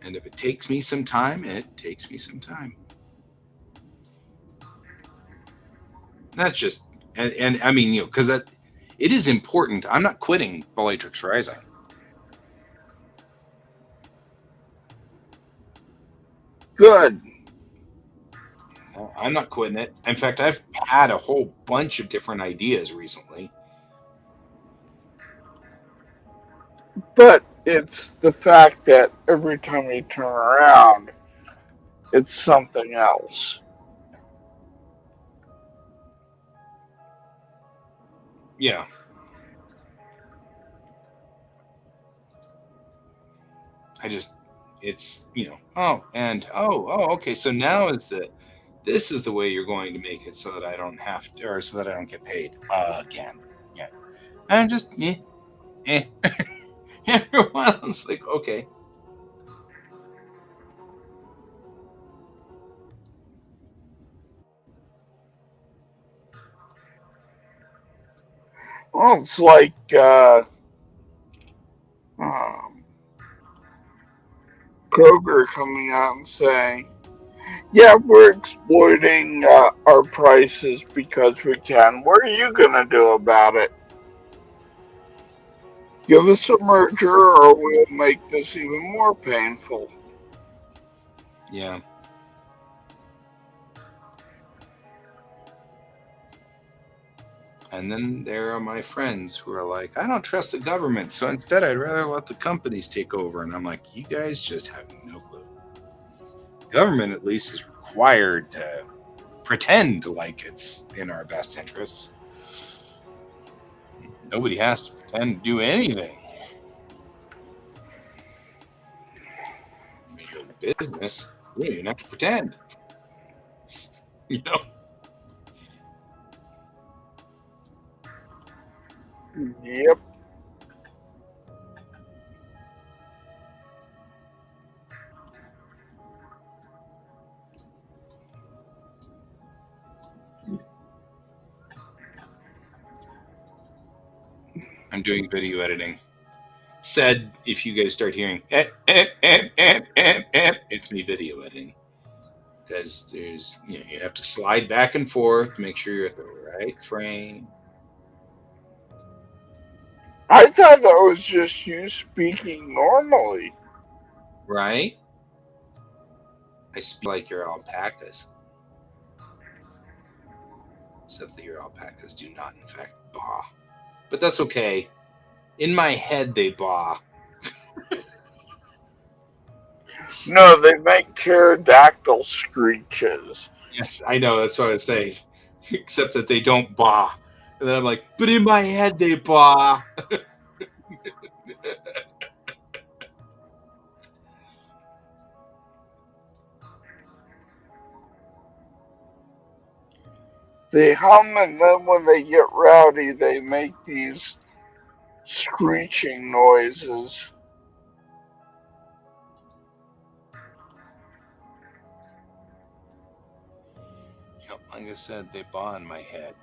And if it takes me some time, it takes me some time. That's just, and I mean, because that it is important. I'm not quitting Bellatrix Rising. Good, No, I'm not quitting it. In fact, I've had a whole bunch of different ideas recently. but it's the fact that every time you turn around, it's something else. Yeah, I just it's okay, so now is this is the way you're going to make it so that I don't have to, or so that I don't get paid again. Yeah, I'm just eh. After a while it's like, okay. Well, it's like um, Kroger coming out and saying, "Yeah, we're exploiting our prices because we can. What are you gonna do about it? Give us a merger, or we'll make this even more painful." Yeah, and then there are my friends who are like, I don't trust the government, so instead I'd rather let the companies take over. And I'm like, you guys just have no clue. The government at least is required to pretend like it's in our best interests. Nobody has to pretend to do anything. When you're in business, you don't even have to pretend. You know? Yep. I'm doing video editing. Said if you guys start hearing it's me video editing. Because there's you have to slide back and forth to make sure you're at the right frame. I thought that was just you speaking normally. Right? I speak like your alpacas. Except that your alpacas do not in fact baa. But that's okay. In my head they baa. No, they make pterodactyl screeches. Yes, I know, that's what I was saying. Except that they don't baa. And then I'm like, but in my head they baa. They hum, and then when they get rowdy, they make these screeching noises. Like I said, they baa in my head.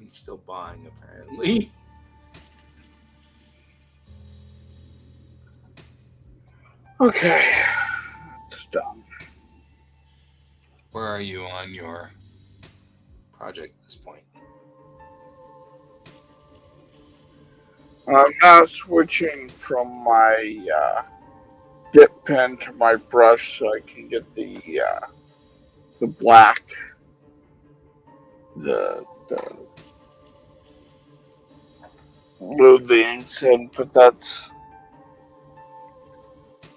I'm still buying apparently. Okay, it's done. Where are you on your project at this point? I'm now switching from my dip pen to my brush so I can get the black, the blue the inks in, but that's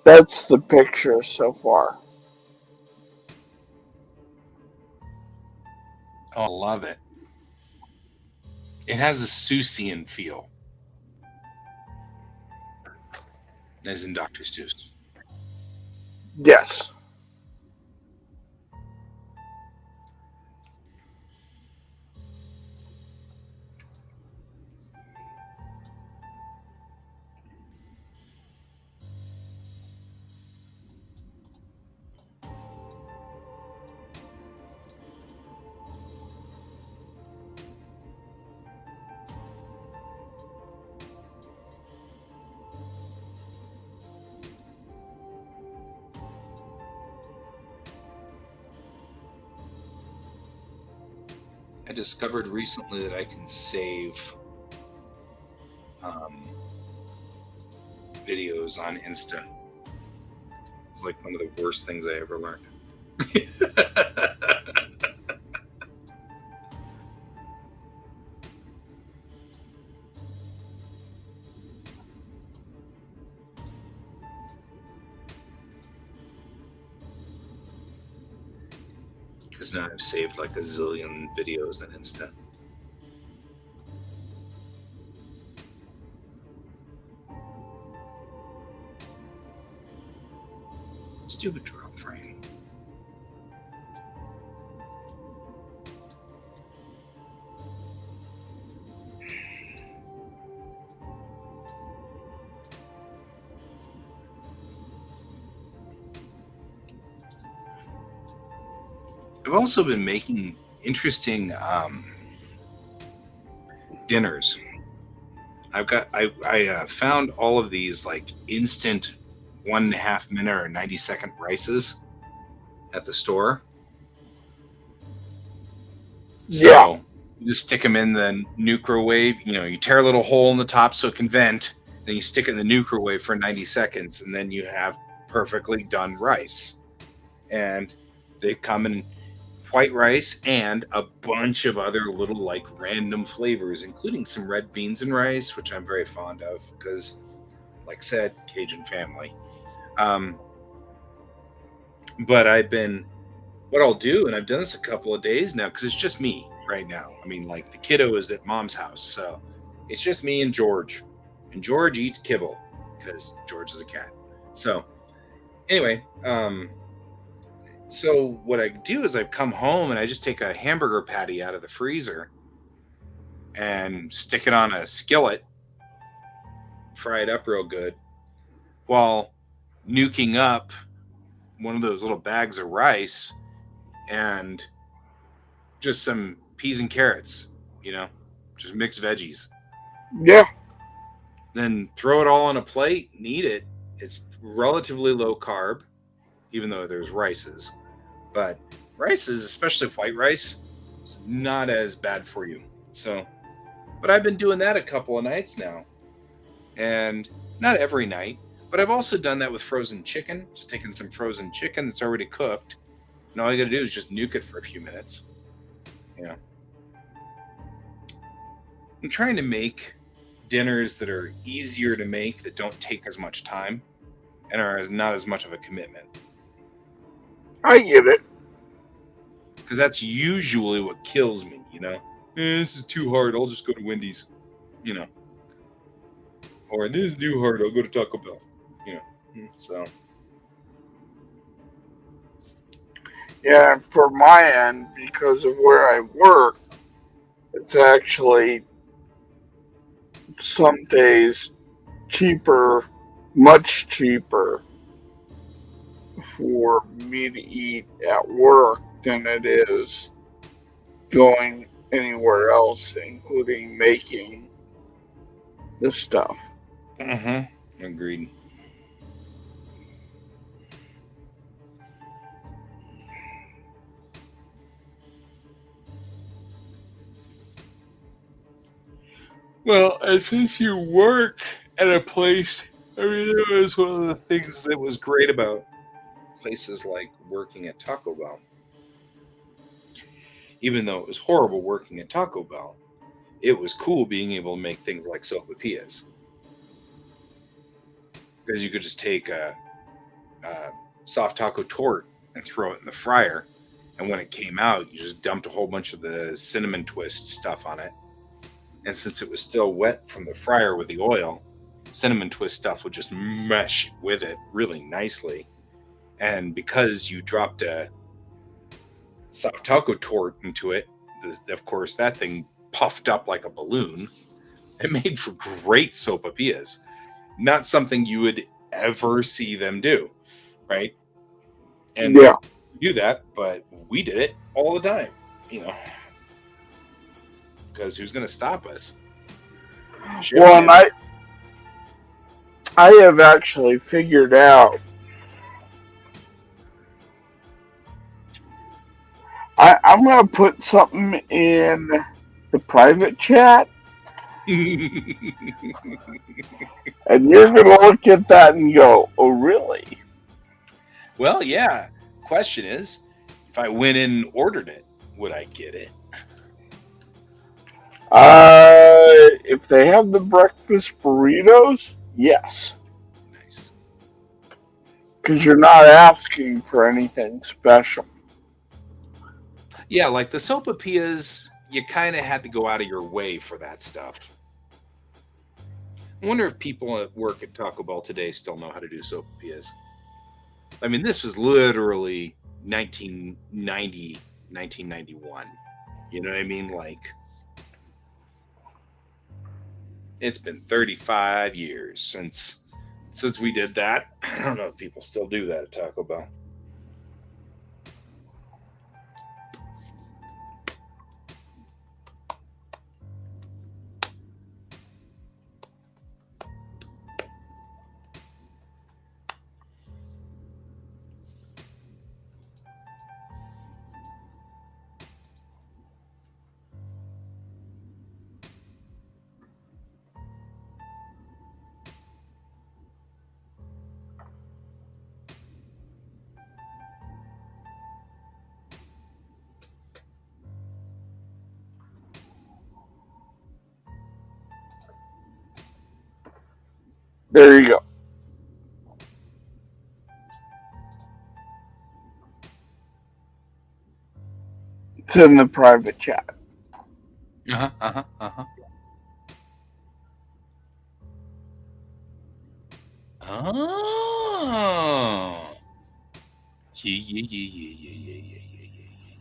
the picture so far. Oh, I love it. It has a Seussian feel, as in Dr. Seuss. Yes. I discovered recently that I can save videos on Insta. It's like one of the worst things I ever learned. Because now I've saved like a zillion videos on Insta. Stupid drop frame. I've also been making interesting dinners. I found all of these like instant 1.5 minute or 90-second rices at the store. So Yeah. you just stick them in the microwave. You know, you tear a little hole in the top so it can vent. Then you stick it in the microwave for 90 seconds, and then you have perfectly done rice. And they come in white rice and a bunch of other little like random flavors, including some red beans and rice, which I'm very fond of because, like I said, Cajun family. But what I'll do, and I've done this a couple of days now because it's just me right now. I mean, like the kiddo is at mom's house, so it's just me and George. And George eats kibble because George is a cat. So anyway, so what I do is I've come home and I just take a hamburger patty out of the freezer and stick it on a skillet, fry it up real good, while nuking up one of those little bags of rice and just some peas and carrots, you know, just mixed veggies. Yeah. Then throw it all on a plate and eat it. It's relatively low carb, even though there's rices. But rices, especially white rice, is not as bad for you. So, but I've been doing that a couple of nights now. And not every night, but I've also done that with frozen chicken. Just taking some frozen chicken that's already cooked. And all you got to do is just nuke it for a few minutes. You know, I'm trying to make dinners that are easier to make, that don't take as much time, and are not as much of a commitment. I get it. Because that's usually what kills me, you know? This is too hard. I'll just go to Wendy's, you know? Or this is too hard. I'll go to Taco Bell, you know? So. Yeah, and for my end, because of where I work, it's actually some days cheaper, much cheaper for me to eat at work than it is going anywhere else, including making this stuff. Agreed. Well, and since you work at a place, I mean, it was one of the things that was great about places like working at Taco Bell. Even though it was horrible working at Taco Bell, it was cool being able to make things like sopapillas. Because you could just take a soft taco tort and throw it in the fryer. And when it came out, you just dumped a whole bunch of the cinnamon twist stuff on it. And since it was still wet from the fryer with the oil, cinnamon twist stuff would just mesh with it really nicely. And because you dropped a soft taco tort into it, of course, that thing puffed up like a balloon. It made for great sopapillas. Not something you would ever see them do, right? And Yeah. do that, but we did it all the time, you know. Because who's going to stop us? Well, and I have actually figured out. I'm going to put something in the private chat, and you're going to look at that and go, oh, really? Well, yeah. Question is, If I went in and ordered it, would I get it? If they have the breakfast burritos, yes. Nice. Because you're not asking for anything special. Yeah, like the sopapillas, you kind of had to go out of your way for that stuff. I wonder if people at work at Taco Bell today still know how to do sopapillas. I mean, this was literally 1990, 1991. You know what I mean? Like, it's been 35 years since we did that. I don't know if people still do that at Taco Bell. There you go. It's in the private chat. Uh-huh, uh-huh, uh-huh. Oh. Yeah, yeah, yeah, yeah, yeah, yeah, yeah, yeah, yeah.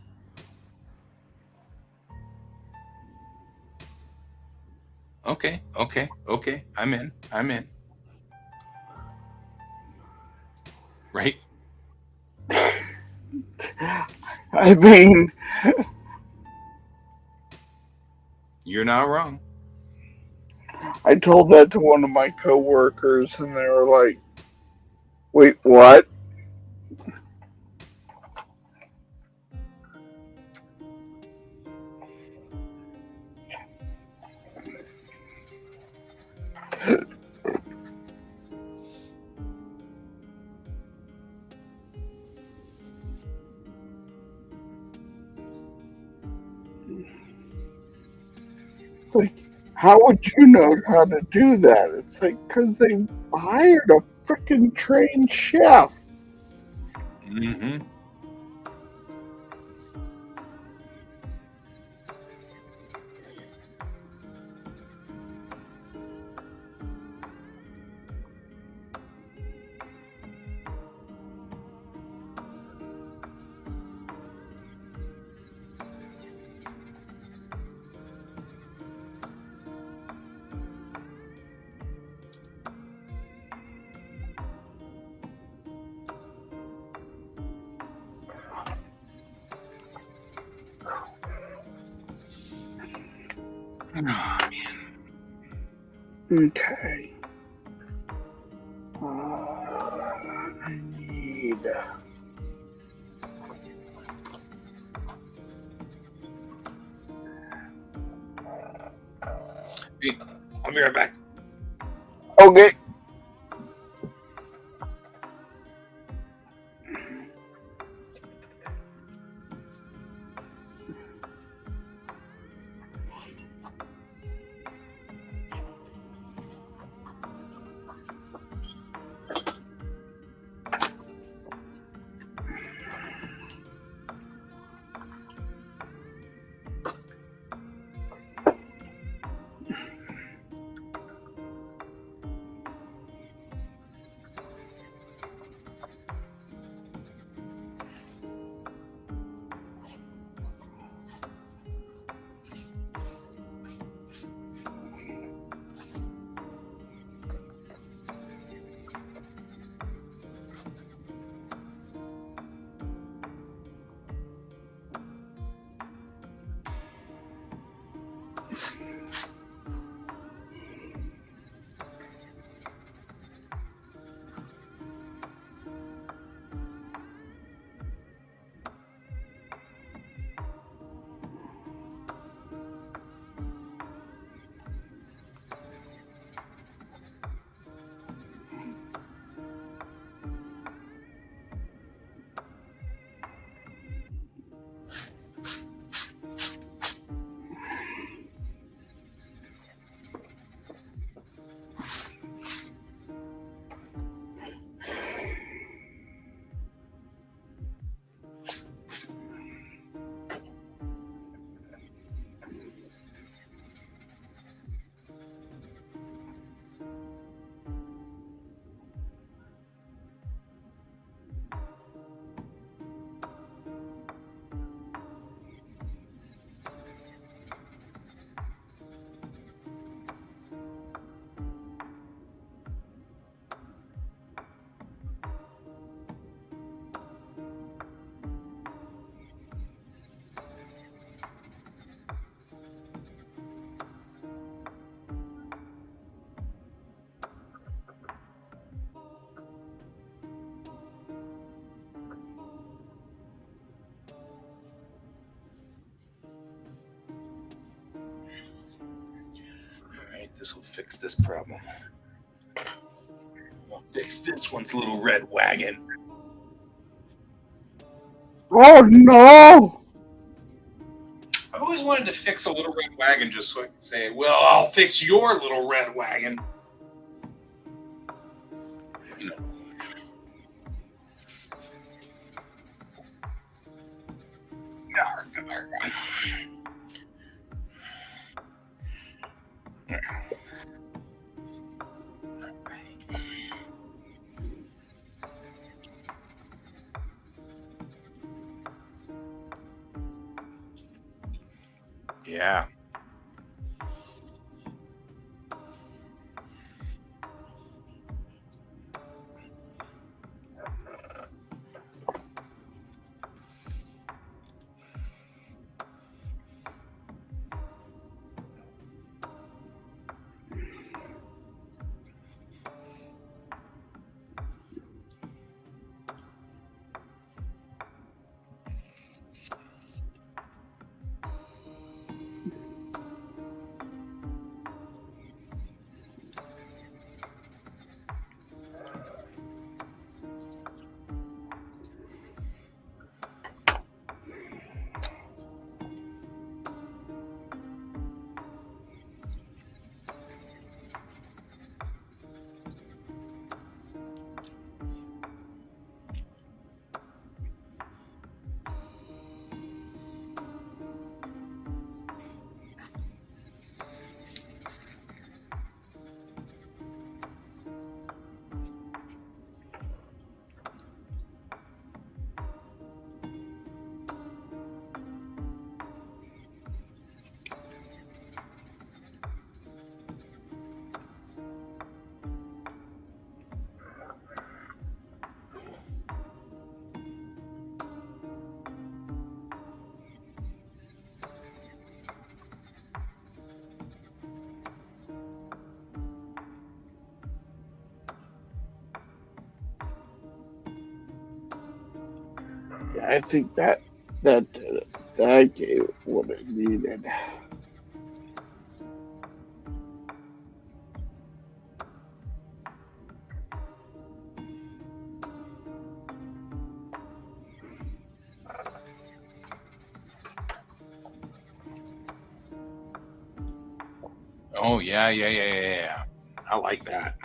Okay, okay, okay. I'm in. I'm in. Right? I mean, You're not wrong. I told that to one of my coworkers, and they were like, "Wait, what?" It's like, how would you know how to do that? It's like, because they hired a freaking trained chef. Mm-hmm. Oh, man. Okay. I need. Hey, I'll be right back. Okay. this will fix this problem. I'll fix this one's little red wagon. Oh no! I've always wanted to fix a little red wagon just so I can say, well, I'll fix your little red wagon. You know. Yeah. I think that gave what it needed. Oh, yeah. I like that.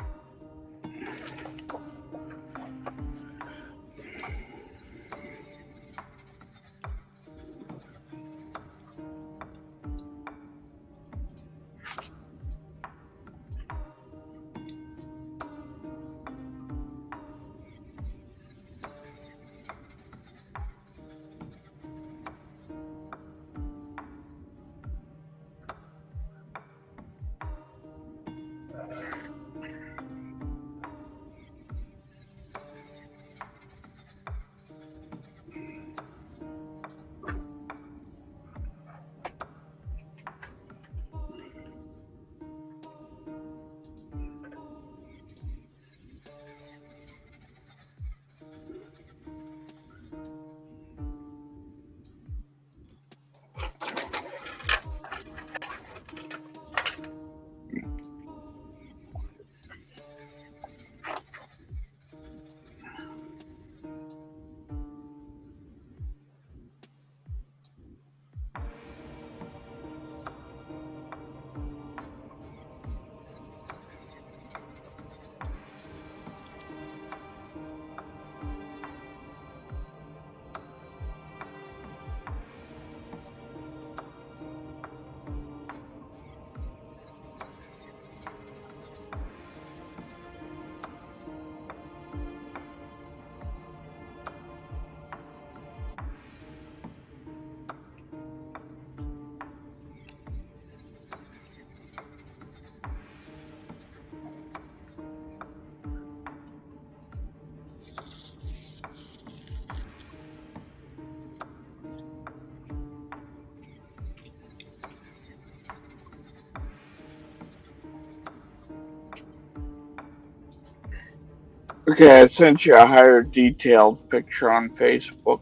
Okay, I sent you a higher detailed picture on Facebook.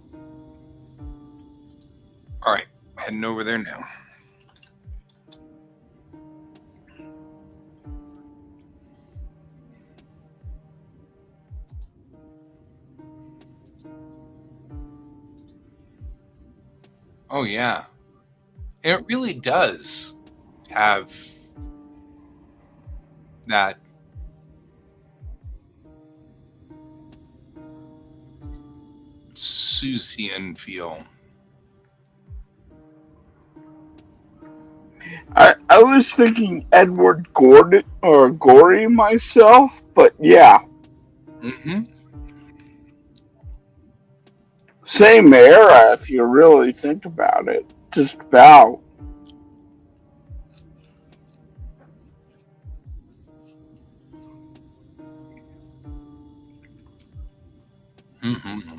All right. Heading over there now. Oh yeah, it really does have that Susian feel. I was thinking Edward Gordon or Gorey myself, but yeah, Mm-hmm. same era if you really think about it. Just about. Mm-hmm.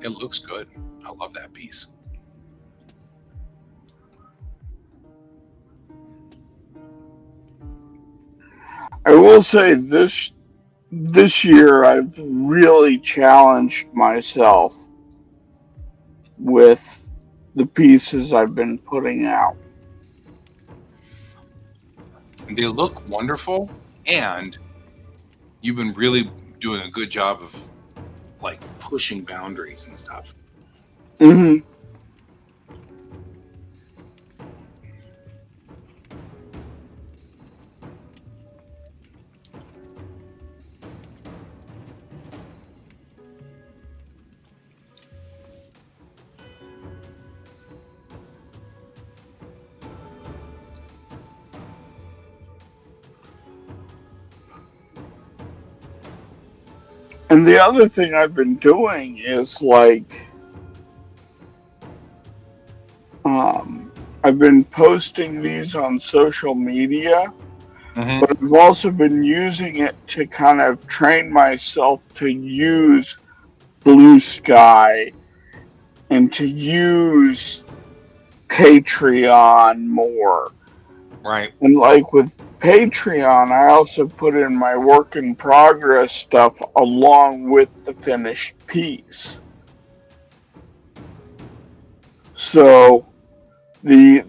It looks good. I love that piece. I will say this year I've really challenged myself with the pieces I've been putting out. They look wonderful, and you've been really doing a good job of like pushing boundaries and stuff. Hmm. And the other thing I've been doing is like I've been posting these on social media, Mm-hmm. but I've also been using it to kind of train myself to use Blue Sky and to use Patreon more. Right. And like with Patreon, I also put in my work in progress stuff along with the finished piece. So the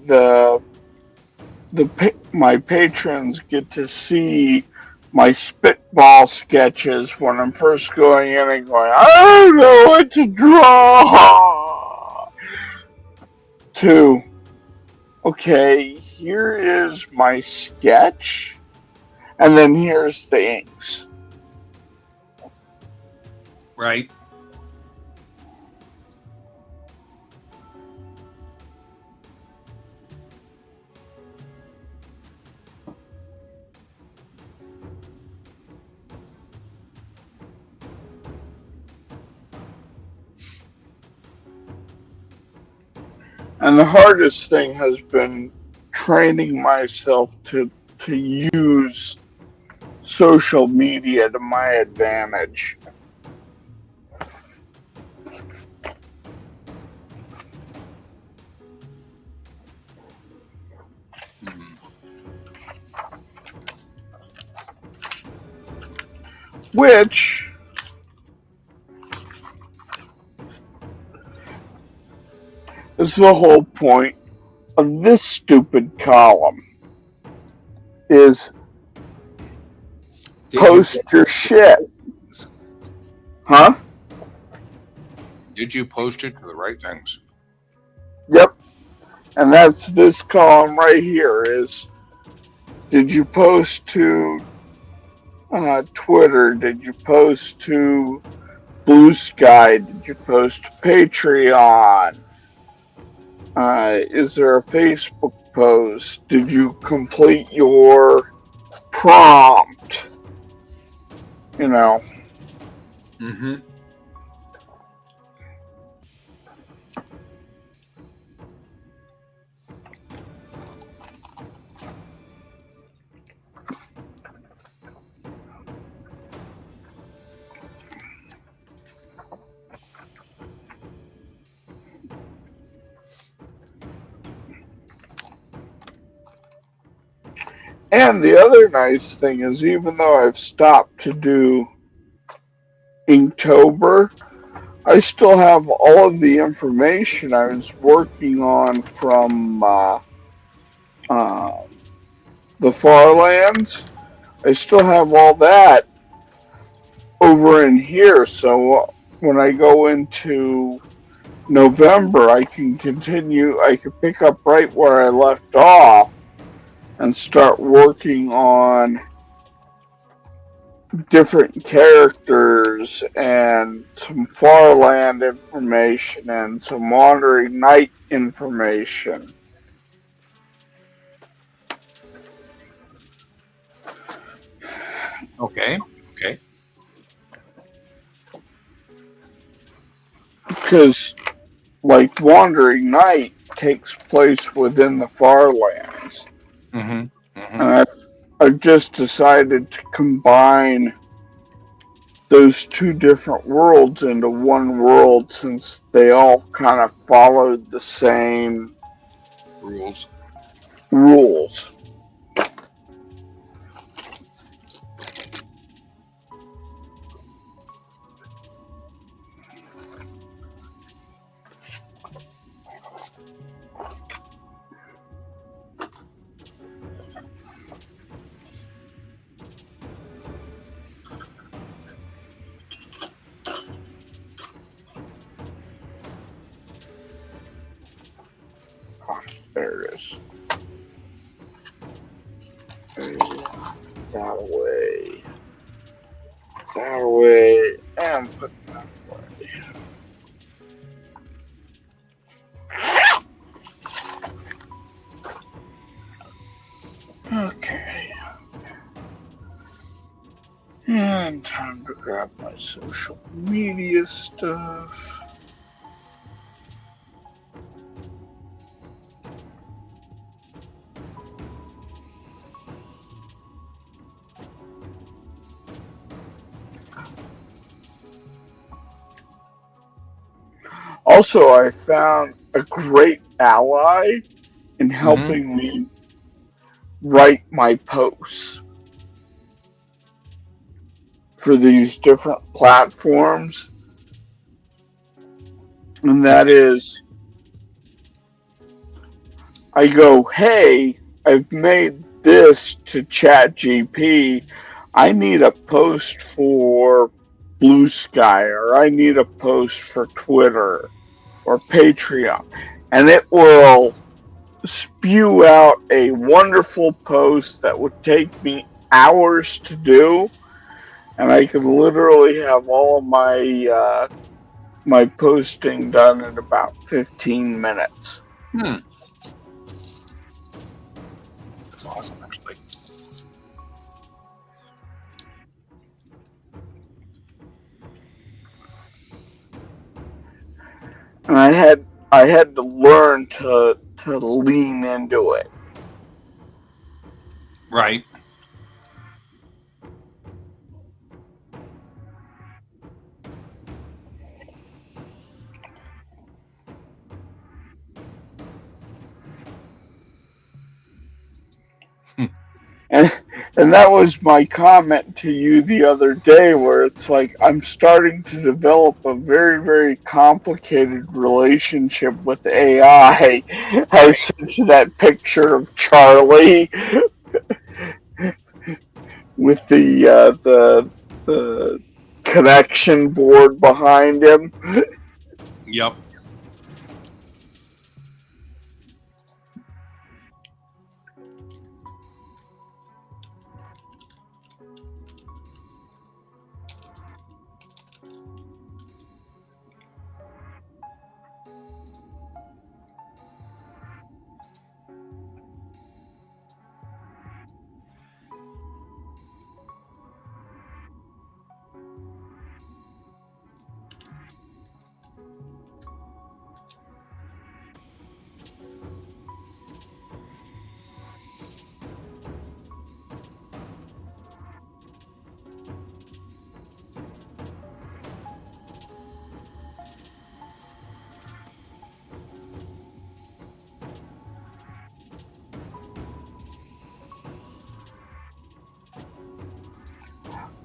my patrons get to see my spitball sketches when I'm first going in and going, I don't know what to draw. To, okay, here is my sketch, and then here's the inks. Right. And the hardest thing has been training myself to use social media to my advantage. Mm-hmm. Which is the whole point of this stupid column is Did you post your shit. Huh? did you post it to the right things? Yep. And that's this column right here is did you post to Twitter? Did you post to Blue Sky? Did you post to Patreon? Is there a Facebook post? Did you complete your prompt? You know. Mm-hmm. And the other nice thing is, even though I've stopped to do Inktober, I still have all of the information I was working on from uh, the Farlands. I still have all that over in here. So when I go into November, I can continue, I can pick up right where I left off and start working on different characters and some Farland information and some Wandering Night information. Okay. Okay. Because, like, Wandering Night takes place within the Farlands. Mm-hmm. Mm-hmm. And I've just decided to combine those two different worlds into one world since they all kind of followed the same Rules. rules. There it is. That away. That away. And put that away. Okay. And time to grab my social media stuff. Also, I found a great ally in Mm-hmm. helping me write my posts for these different platforms, and that Okay. is I go, hey, I've made this to ChatGPT. I need a post for Blue Sky, or I need a post for Twitter or Patreon, and it will spew out a wonderful post that would take me hours to do, and I could literally have all of my posting done in about 15 minutes. Hmm. That's awesome, actually. And I had to learn to lean into it. Right. And and that was my comment to you the other day, where it's like I'm starting to develop a very, very complicated relationship with AI. I Right. sent you that picture of Charlie with the connection board behind him. Yep.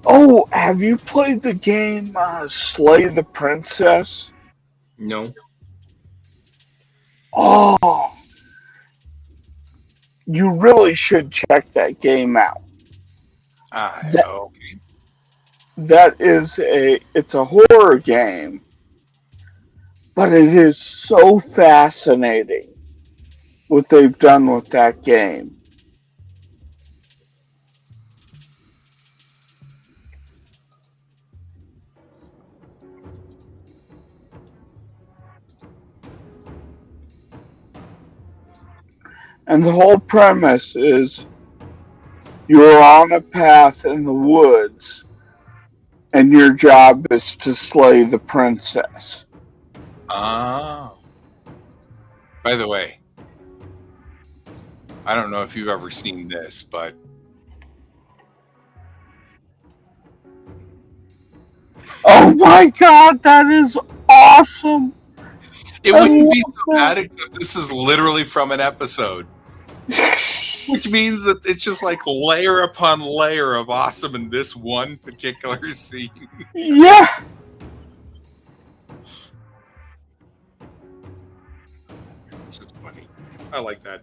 Oh, have you played the game Slay the Princess? No. Oh, you really should check that game out. That Okay. that is it's a horror game, But it is so fascinating what they've done with that game. And the whole premise is you're on a path in the woods, and your job is to slay the princess. Oh. By the way, I don't know if you've ever seen this, but Oh my god, that is awesome! it I wouldn't be so love bad except this is literally from an episode. that. Which means that it's just like layer upon layer of awesome in this one particular scene. Yeah, It's just funny. I like that.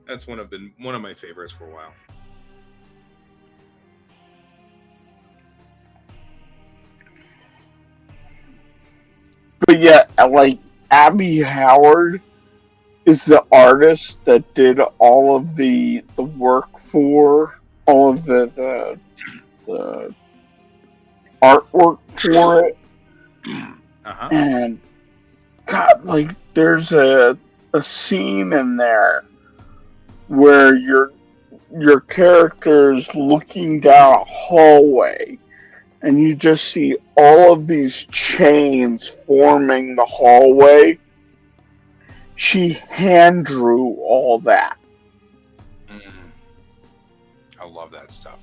That's been one of my favorites for a while. but yeah, like Abby Howard is the artist that did all of the work for all of the artwork for it, Uh-huh. and God, like there's a scene in there where your character's looking down a hallway and you just see all of these chains forming the hallway. She hand drew all that. Mm. I love that stuff.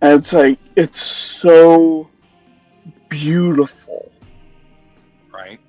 And it's like, it's so beautiful. Right?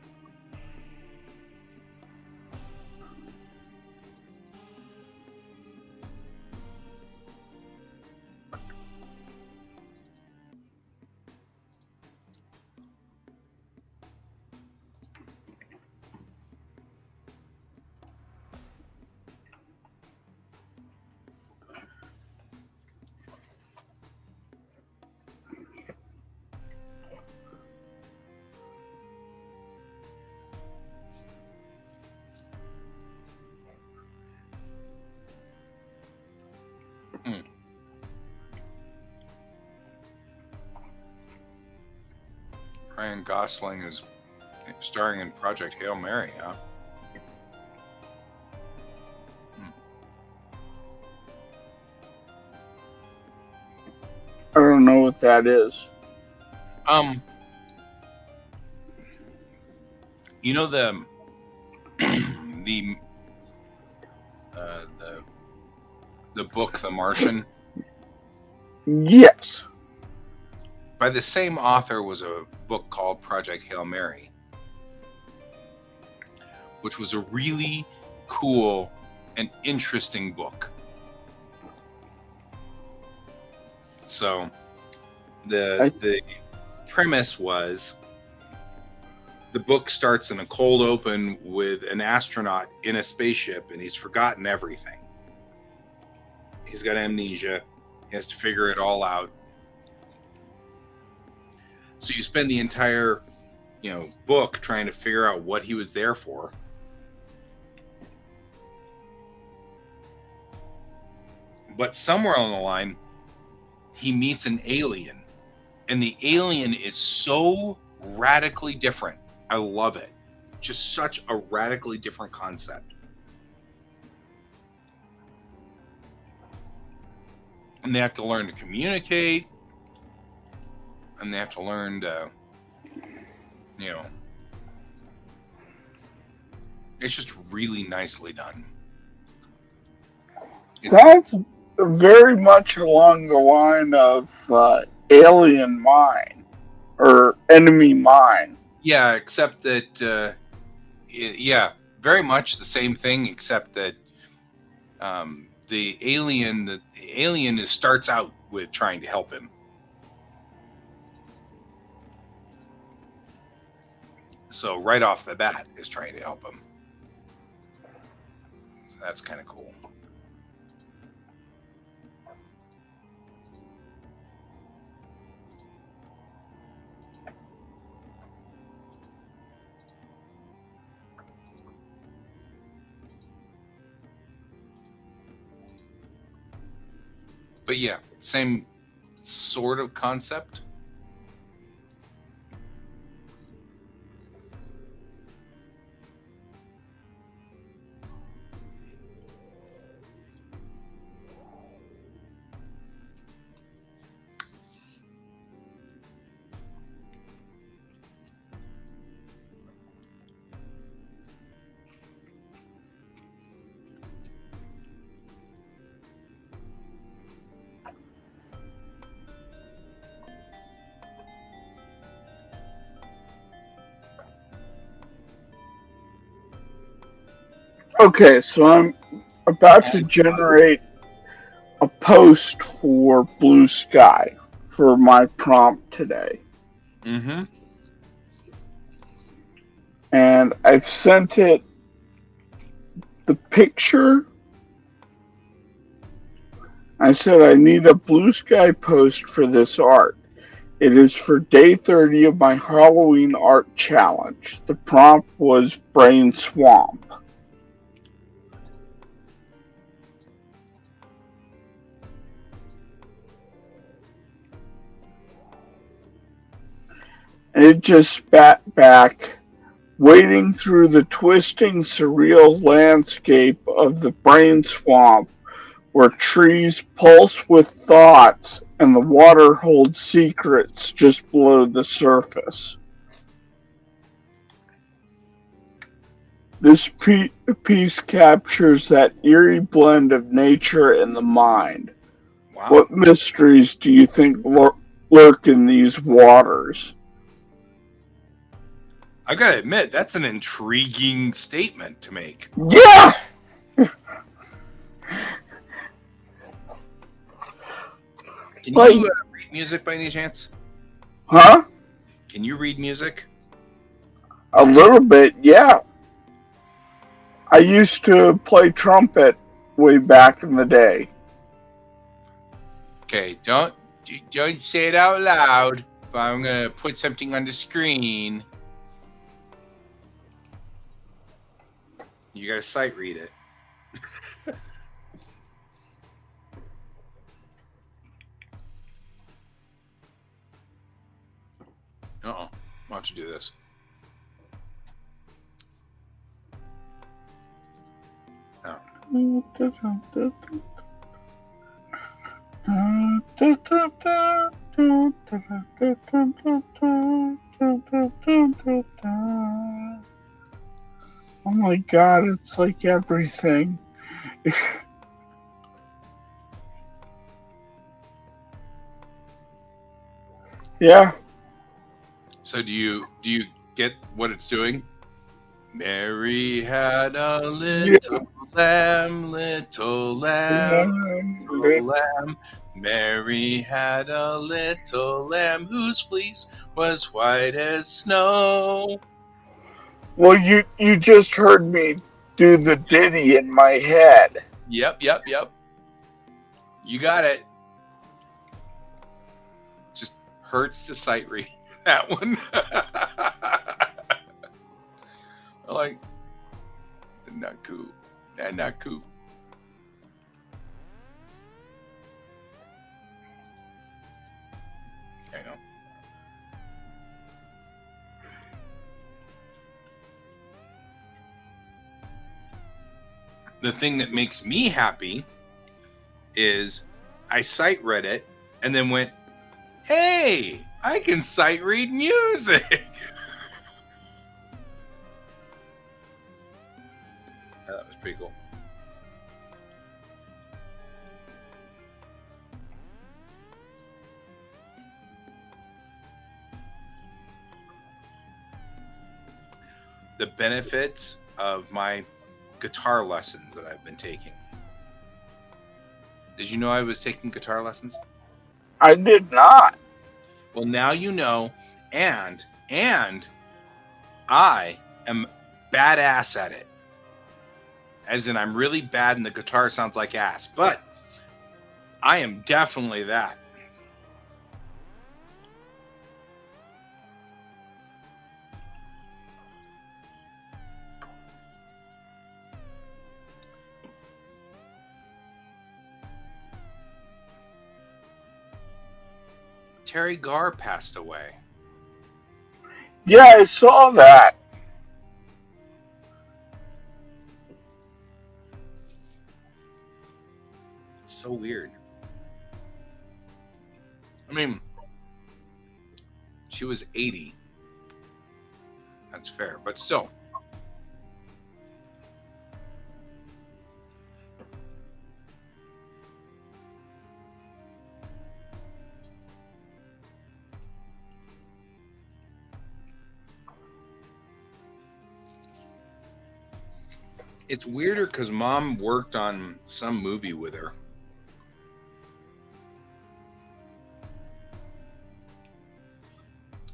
Mm. Ryan Gosling is starring in Project Hail Mary, huh? Mm. I don't know what that is. Um, you know the the book The Martian Yes. by the same author was a book called Project Hail Mary, which was a really cool and interesting book. So I, the premise was the book starts in a cold open with an astronaut in a spaceship and he's forgotten everything. He's got amnesia. He has to figure it all out. So you spend the entire, book trying to figure out what he was there for. But somewhere along the line, he meets an alien, and the alien is so radically different. I love it. Just such a radically different concept. And they have to learn to communicate, and they have to learn to, it's just really nicely done. Sounds very much along the line of Alien Mine or Enemy Mine. Yeah, except that, yeah, very much the same thing, except that the alien starts out with trying to help him. So right off the bat is trying to help him. So that's kind of cool. But yeah, same sort of concept. Okay, so I'm about to generate a post for Blue Sky for my prompt today. Mm-hmm. And I've sent it the picture. I said I need a Blue Sky post for this art. It is for day 30 of my Halloween art challenge. The prompt was Brain Swamp. And it just spat back, wading through the twisting, surreal landscape of the Brain Swamp, where trees pulse with thoughts and the water holds secrets just below the surface. This piece captures that eerie blend of nature and the mind. Wow. What mysteries do you think lurk in these waters? I gotta admit, that's an intriguing statement to make. Yeah! Can Like, you read music by any chance? huh? Can you read music? A little bit, yeah. I used to play trumpet way back in the day. Okay, don't say it out loud. But I'm gonna put something on the screen. You gotta sight read it. I'll have to do this. Oh my god, it's like everything. Yeah. So do you get what it's doing? Mary had a Yeah. little lamb, little lamb, little lamb. Mary had a little lamb whose fleece was white as snow. Well, you just heard me do the ditty in my head. Yep. You got it. Just hurts to sight read that one. I like not cool. Not cool. I know. The thing that makes me happy is I sight read it and then went, hey, I can sight read music. That was pretty cool. The benefits of my guitar lessons that I've been taking. Did you know I was taking guitar lessons? I did not. Well, now you know, and I am badass at it. As in, I'm really bad and the guitar sounds like ass, but I am definitely that. Terry Garr passed away. Yeah, I saw that. It's so weird. I mean, she was 80. That's fair, but still. It's weirder because Mom worked on some movie with her.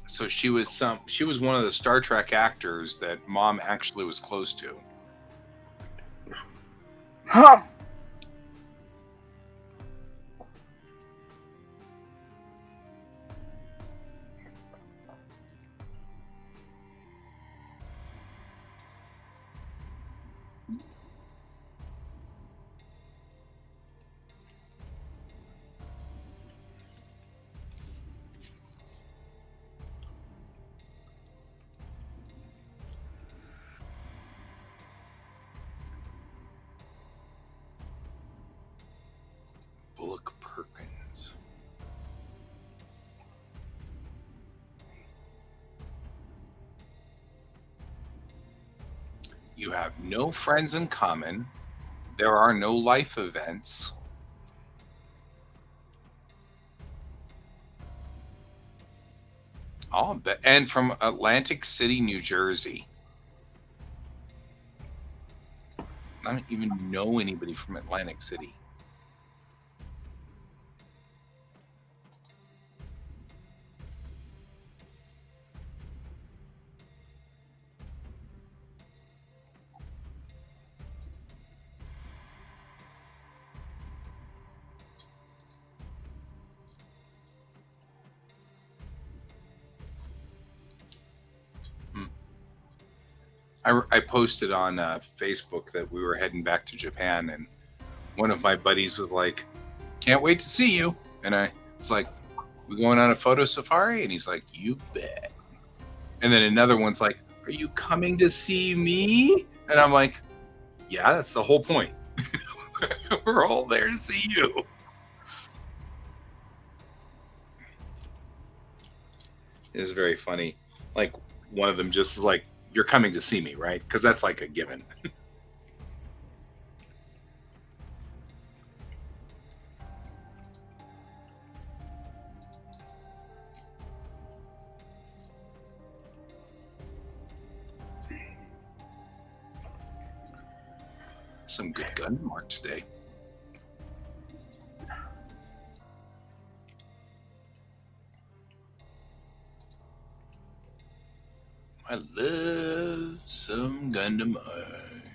So she was one of the Star Trek actors that Mom actually was close to. Huh. Bullock Perkins. You have no friends in common. There are no life events. And from Atlantic City, New Jersey. I don't even know anybody from Atlantic City. I posted on Facebook that we were heading back to Japan, and one of my buddies was like, "Can't wait to see you." And I was like, "We going on a photo safari?" And he's like, "You bet." And then another one's like, "Are you coming to see me?" And I'm like, "Yeah, that's the whole point. We're all there to see you." It was very funny. Like, one of them just is like, "You're coming to see me, right?" Because that's like a given. Some good Gundam art today. I love some Gundam art.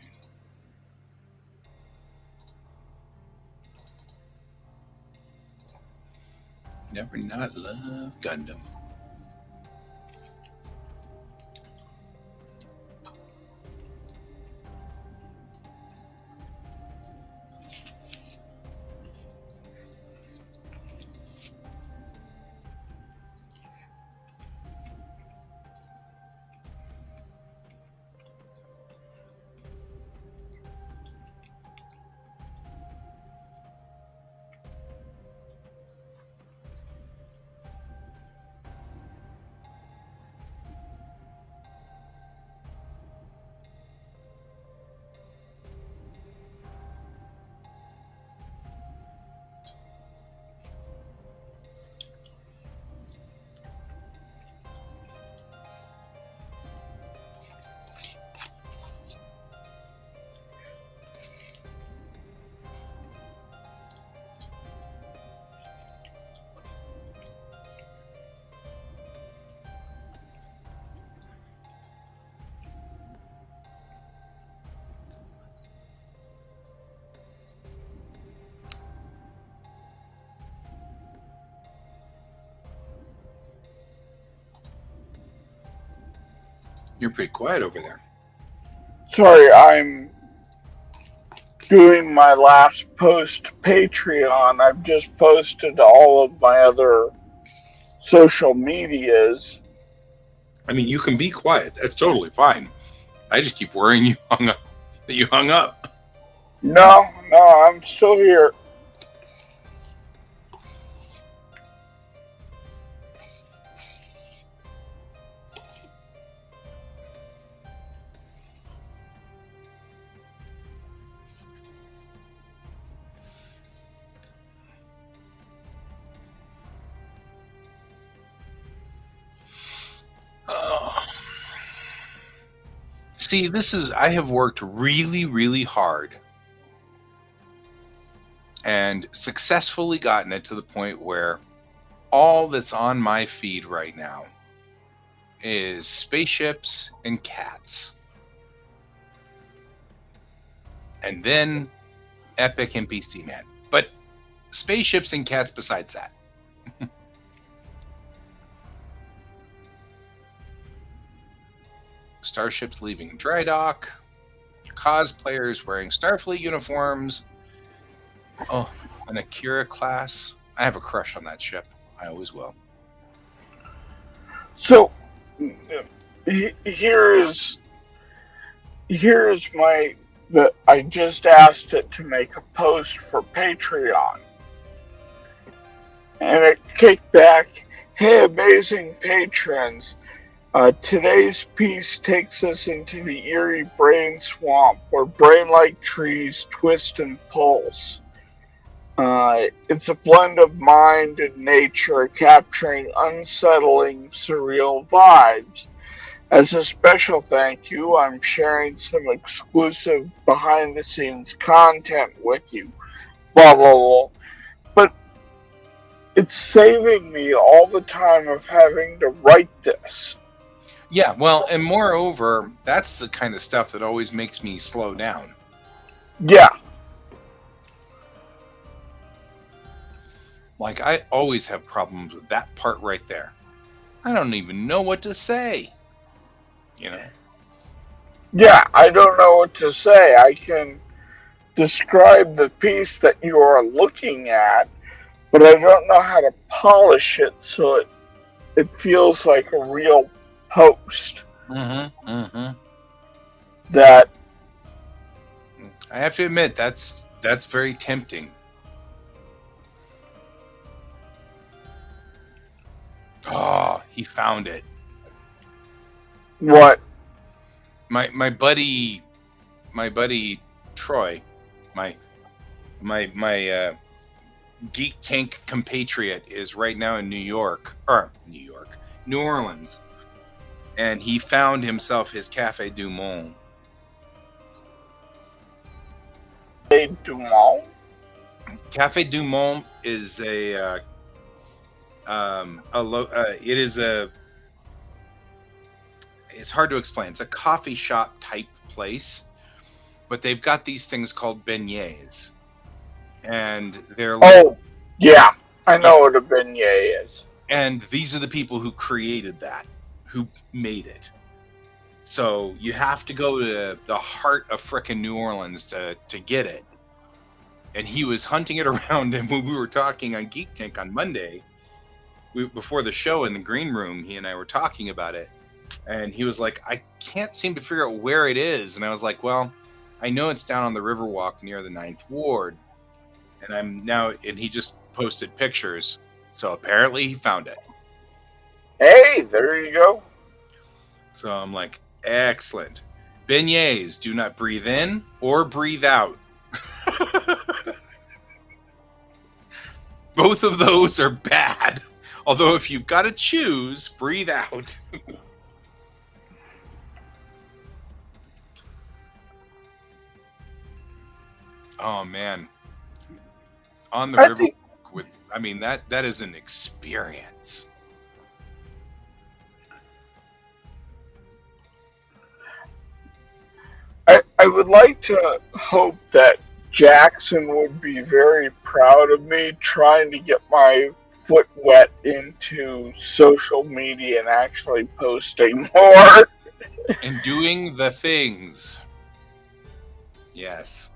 Never not love Gundam. You're pretty quiet over there. Sorry, I'm doing my last post Patreon. I've just posted all of my other social medias. I mean, you can be quiet. That's totally fine. I just keep worrying you hung up. That you hung up. No, no, I'm still here. Oh. See, I have worked really, really hard and successfully gotten it to the point where all that's on my feed right now is spaceships and cats. And then Epic NPC Man. But spaceships and cats besides that. Starships leaving dry dock. Cosplayers wearing Starfleet uniforms. Oh, an Akira class. I have a crush on that ship. I always will. So here's my that I just asked it to make a post for Patreon, and it kicked back, "Hey, amazing patrons! Today's piece takes us into the eerie brain swamp where brain-like trees twist and pulse. It's a blend of mind and nature capturing unsettling, surreal vibes. As a special thank you, I'm sharing some exclusive behind the scenes content with you. Blah, blah, blah. But it's saving me all the time of having to write this. Yeah, well, and moreover, that's the kind of stuff that always makes me slow down. Yeah. Like, I always have problems with that part right there. I don't even know what to say. You know? Yeah, I don't know what to say. I can describe the piece that you are looking at, but I don't know how to polish it so it feels like a real post. That I have to admit, that's very tempting. Oh, he found it. what? My buddy Troy, my geek tank compatriot is right now in New Orleans, and he found himself his Cafe du Monde. Dumont? Cafe du Monde is it's hard to explain. It's a coffee shop type place, but they've got these things called beignets, and they're Oh, yeah. I yeah, know what a beignet is. and these are the people who created that, who made it. So you have to go to the heart of frickin' New Orleans to get it. And he was hunting it around, and when we were talking on Geek Tank on Monday, before the show in the green room, he and I were talking about it, and he was like, I can't seem to figure out where it is. And I was like, well, I know it's down on the Riverwalk near the 9th Ward. And he just posted pictures. So apparently he found it. Hey, there you go. So I'm like, excellent. Beignets do not breathe in or breathe out. Both of those are bad. Although if you've got to choose, breathe out. Oh man. On the river that is an experience. I would like to hope that Jackson would be very proud of me trying to get my foot wet into social media and actually posting more. And doing the things. Yes.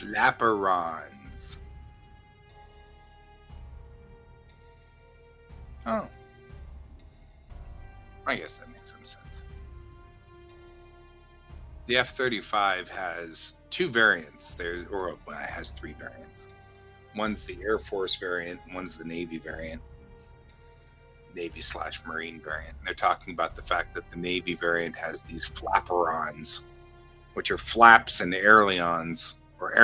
Flaperons. Oh. I guess that makes some sense. The F-35 has two variants. It has three variants. One's the Air Force variant, one's the Navy variant. Navy/Marine variant. They're talking about the fact that the Navy variant has these flaperons, which are flaps and ailerons, which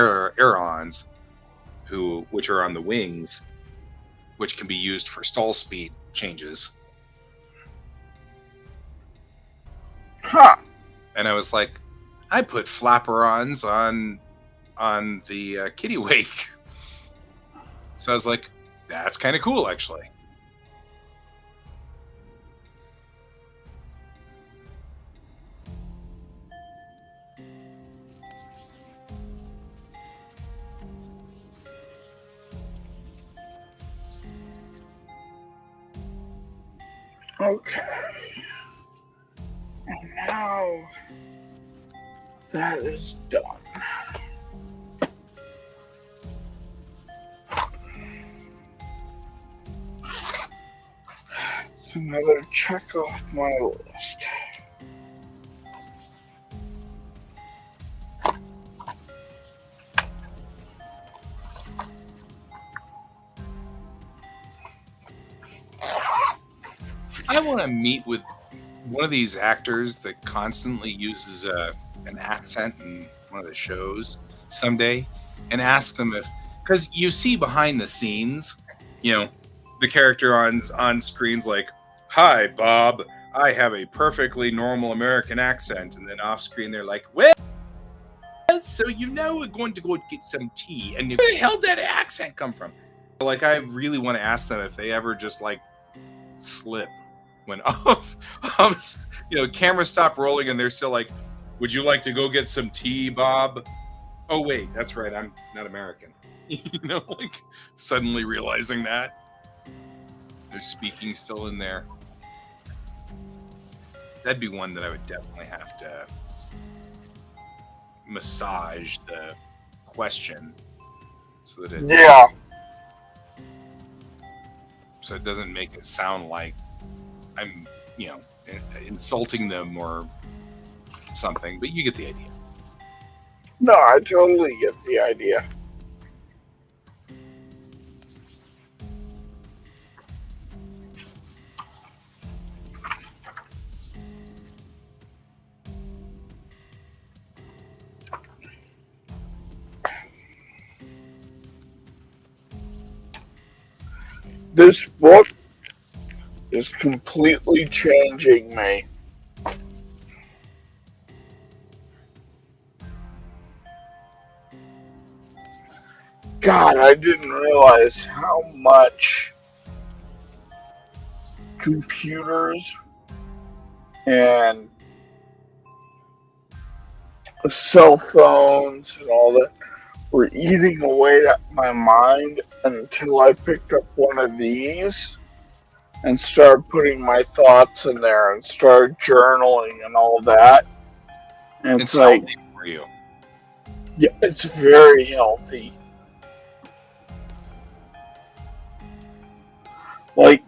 are on the wings, which can be used for stall speed changes. Huh. And I was like, I put flaperons on the Kittiwake. So I was like, that's kind of cool, actually. Okay. And now that is done. Another check off my list. I want to meet with one of these actors that constantly uses an accent in one of the shows someday and ask them because you see behind the scenes, the character on screen's like, "Hi, Bob, I have a perfectly normal American accent," and then off screen they're like, "Well, so we're going to go get some tea," and where the hell did that accent come from? Like, I really want to ask them if they ever just like slip when camera stop rolling and they're still like, "Would you like to go get some tea, Bob?" Oh wait, that's right, I'm not American. Like suddenly realizing that they're speaking still in there. That'd be one that I would definitely have to massage the question so that it's so it doesn't make it sound like I'm, insulting them or something, but you get the idea. No, I totally get the idea. This book is completely changing me. God, I didn't realize how much computers and cell phones and all that were eating away at my mind until I picked up one of these and started putting my thoughts in there and started journaling and all that. And it's like, healthy for you. Yeah, it's very healthy. Like,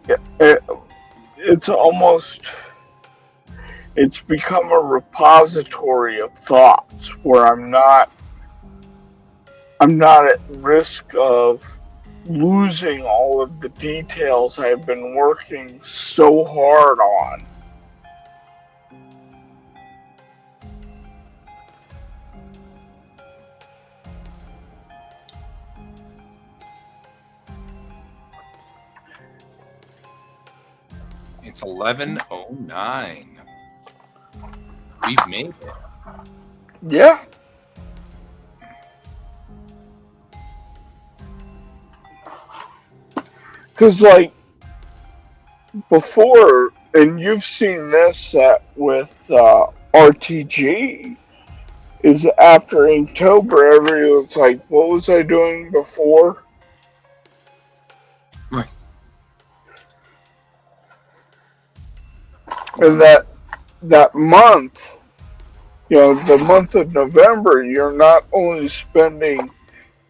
it's become a repository of thoughts where I'm not at risk of losing all of the details I've been working so hard on. It's 11:09. We've made it. Yeah. Because, like, before, and you've seen this with RTG, is after Inktober, everyone's like, what was I doing before? Right. And that month, the month of November, you're not only spending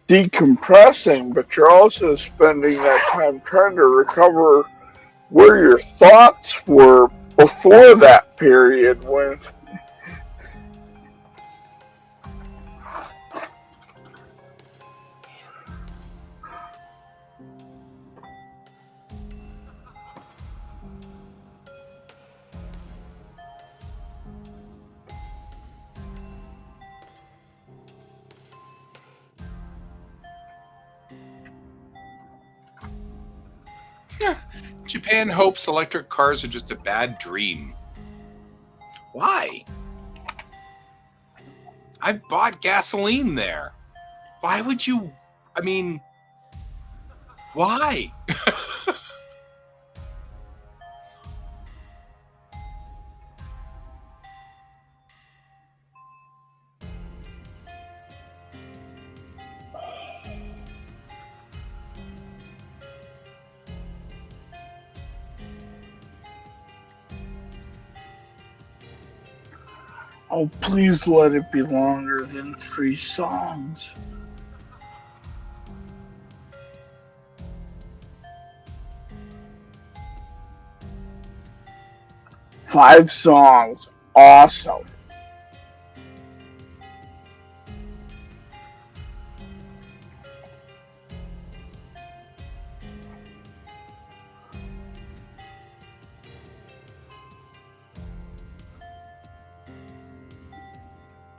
decompressing, but you're also spending that time trying to recover where your thoughts were before that period when Japan hopes electric cars are just a bad dream. Why? I bought gasoline there. Why would you? I mean, why? oh, please let it be longer than 3 songs. 5 songs. Awesome.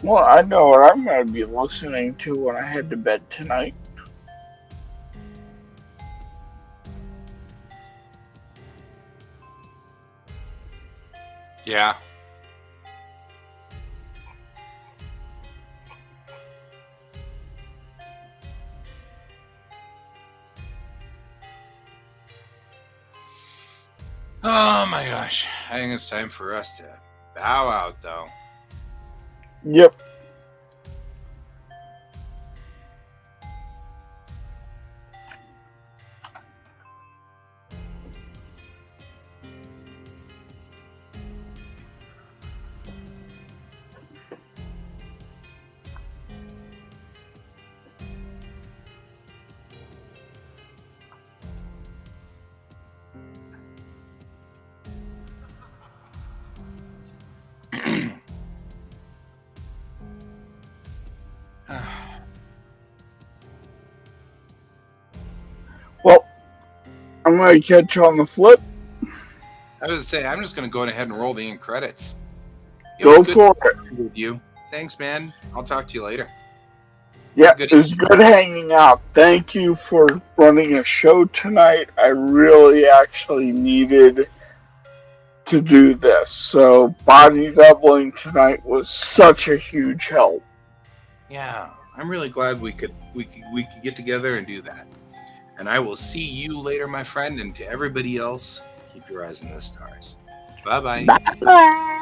Well, I know what I'm going to be listening to when I head to bed tonight. Yeah. Oh my gosh. I think it's time for us to bow out, though. Yep. Well, I'm going to catch you on the flip. I was going to say, I'm just going to go ahead and roll the end credits. Go for it. With you. Thanks, man. I'll talk to you later. Yeah, it was good hanging out. Thank you for running a show tonight. I really actually needed to do this. So body doubling tonight was such a huge help. Yeah, I'm really glad we could get together and do that. And I will see you later, my friend, and to everybody else, keep your eyes on the stars. Bye-bye. Bye.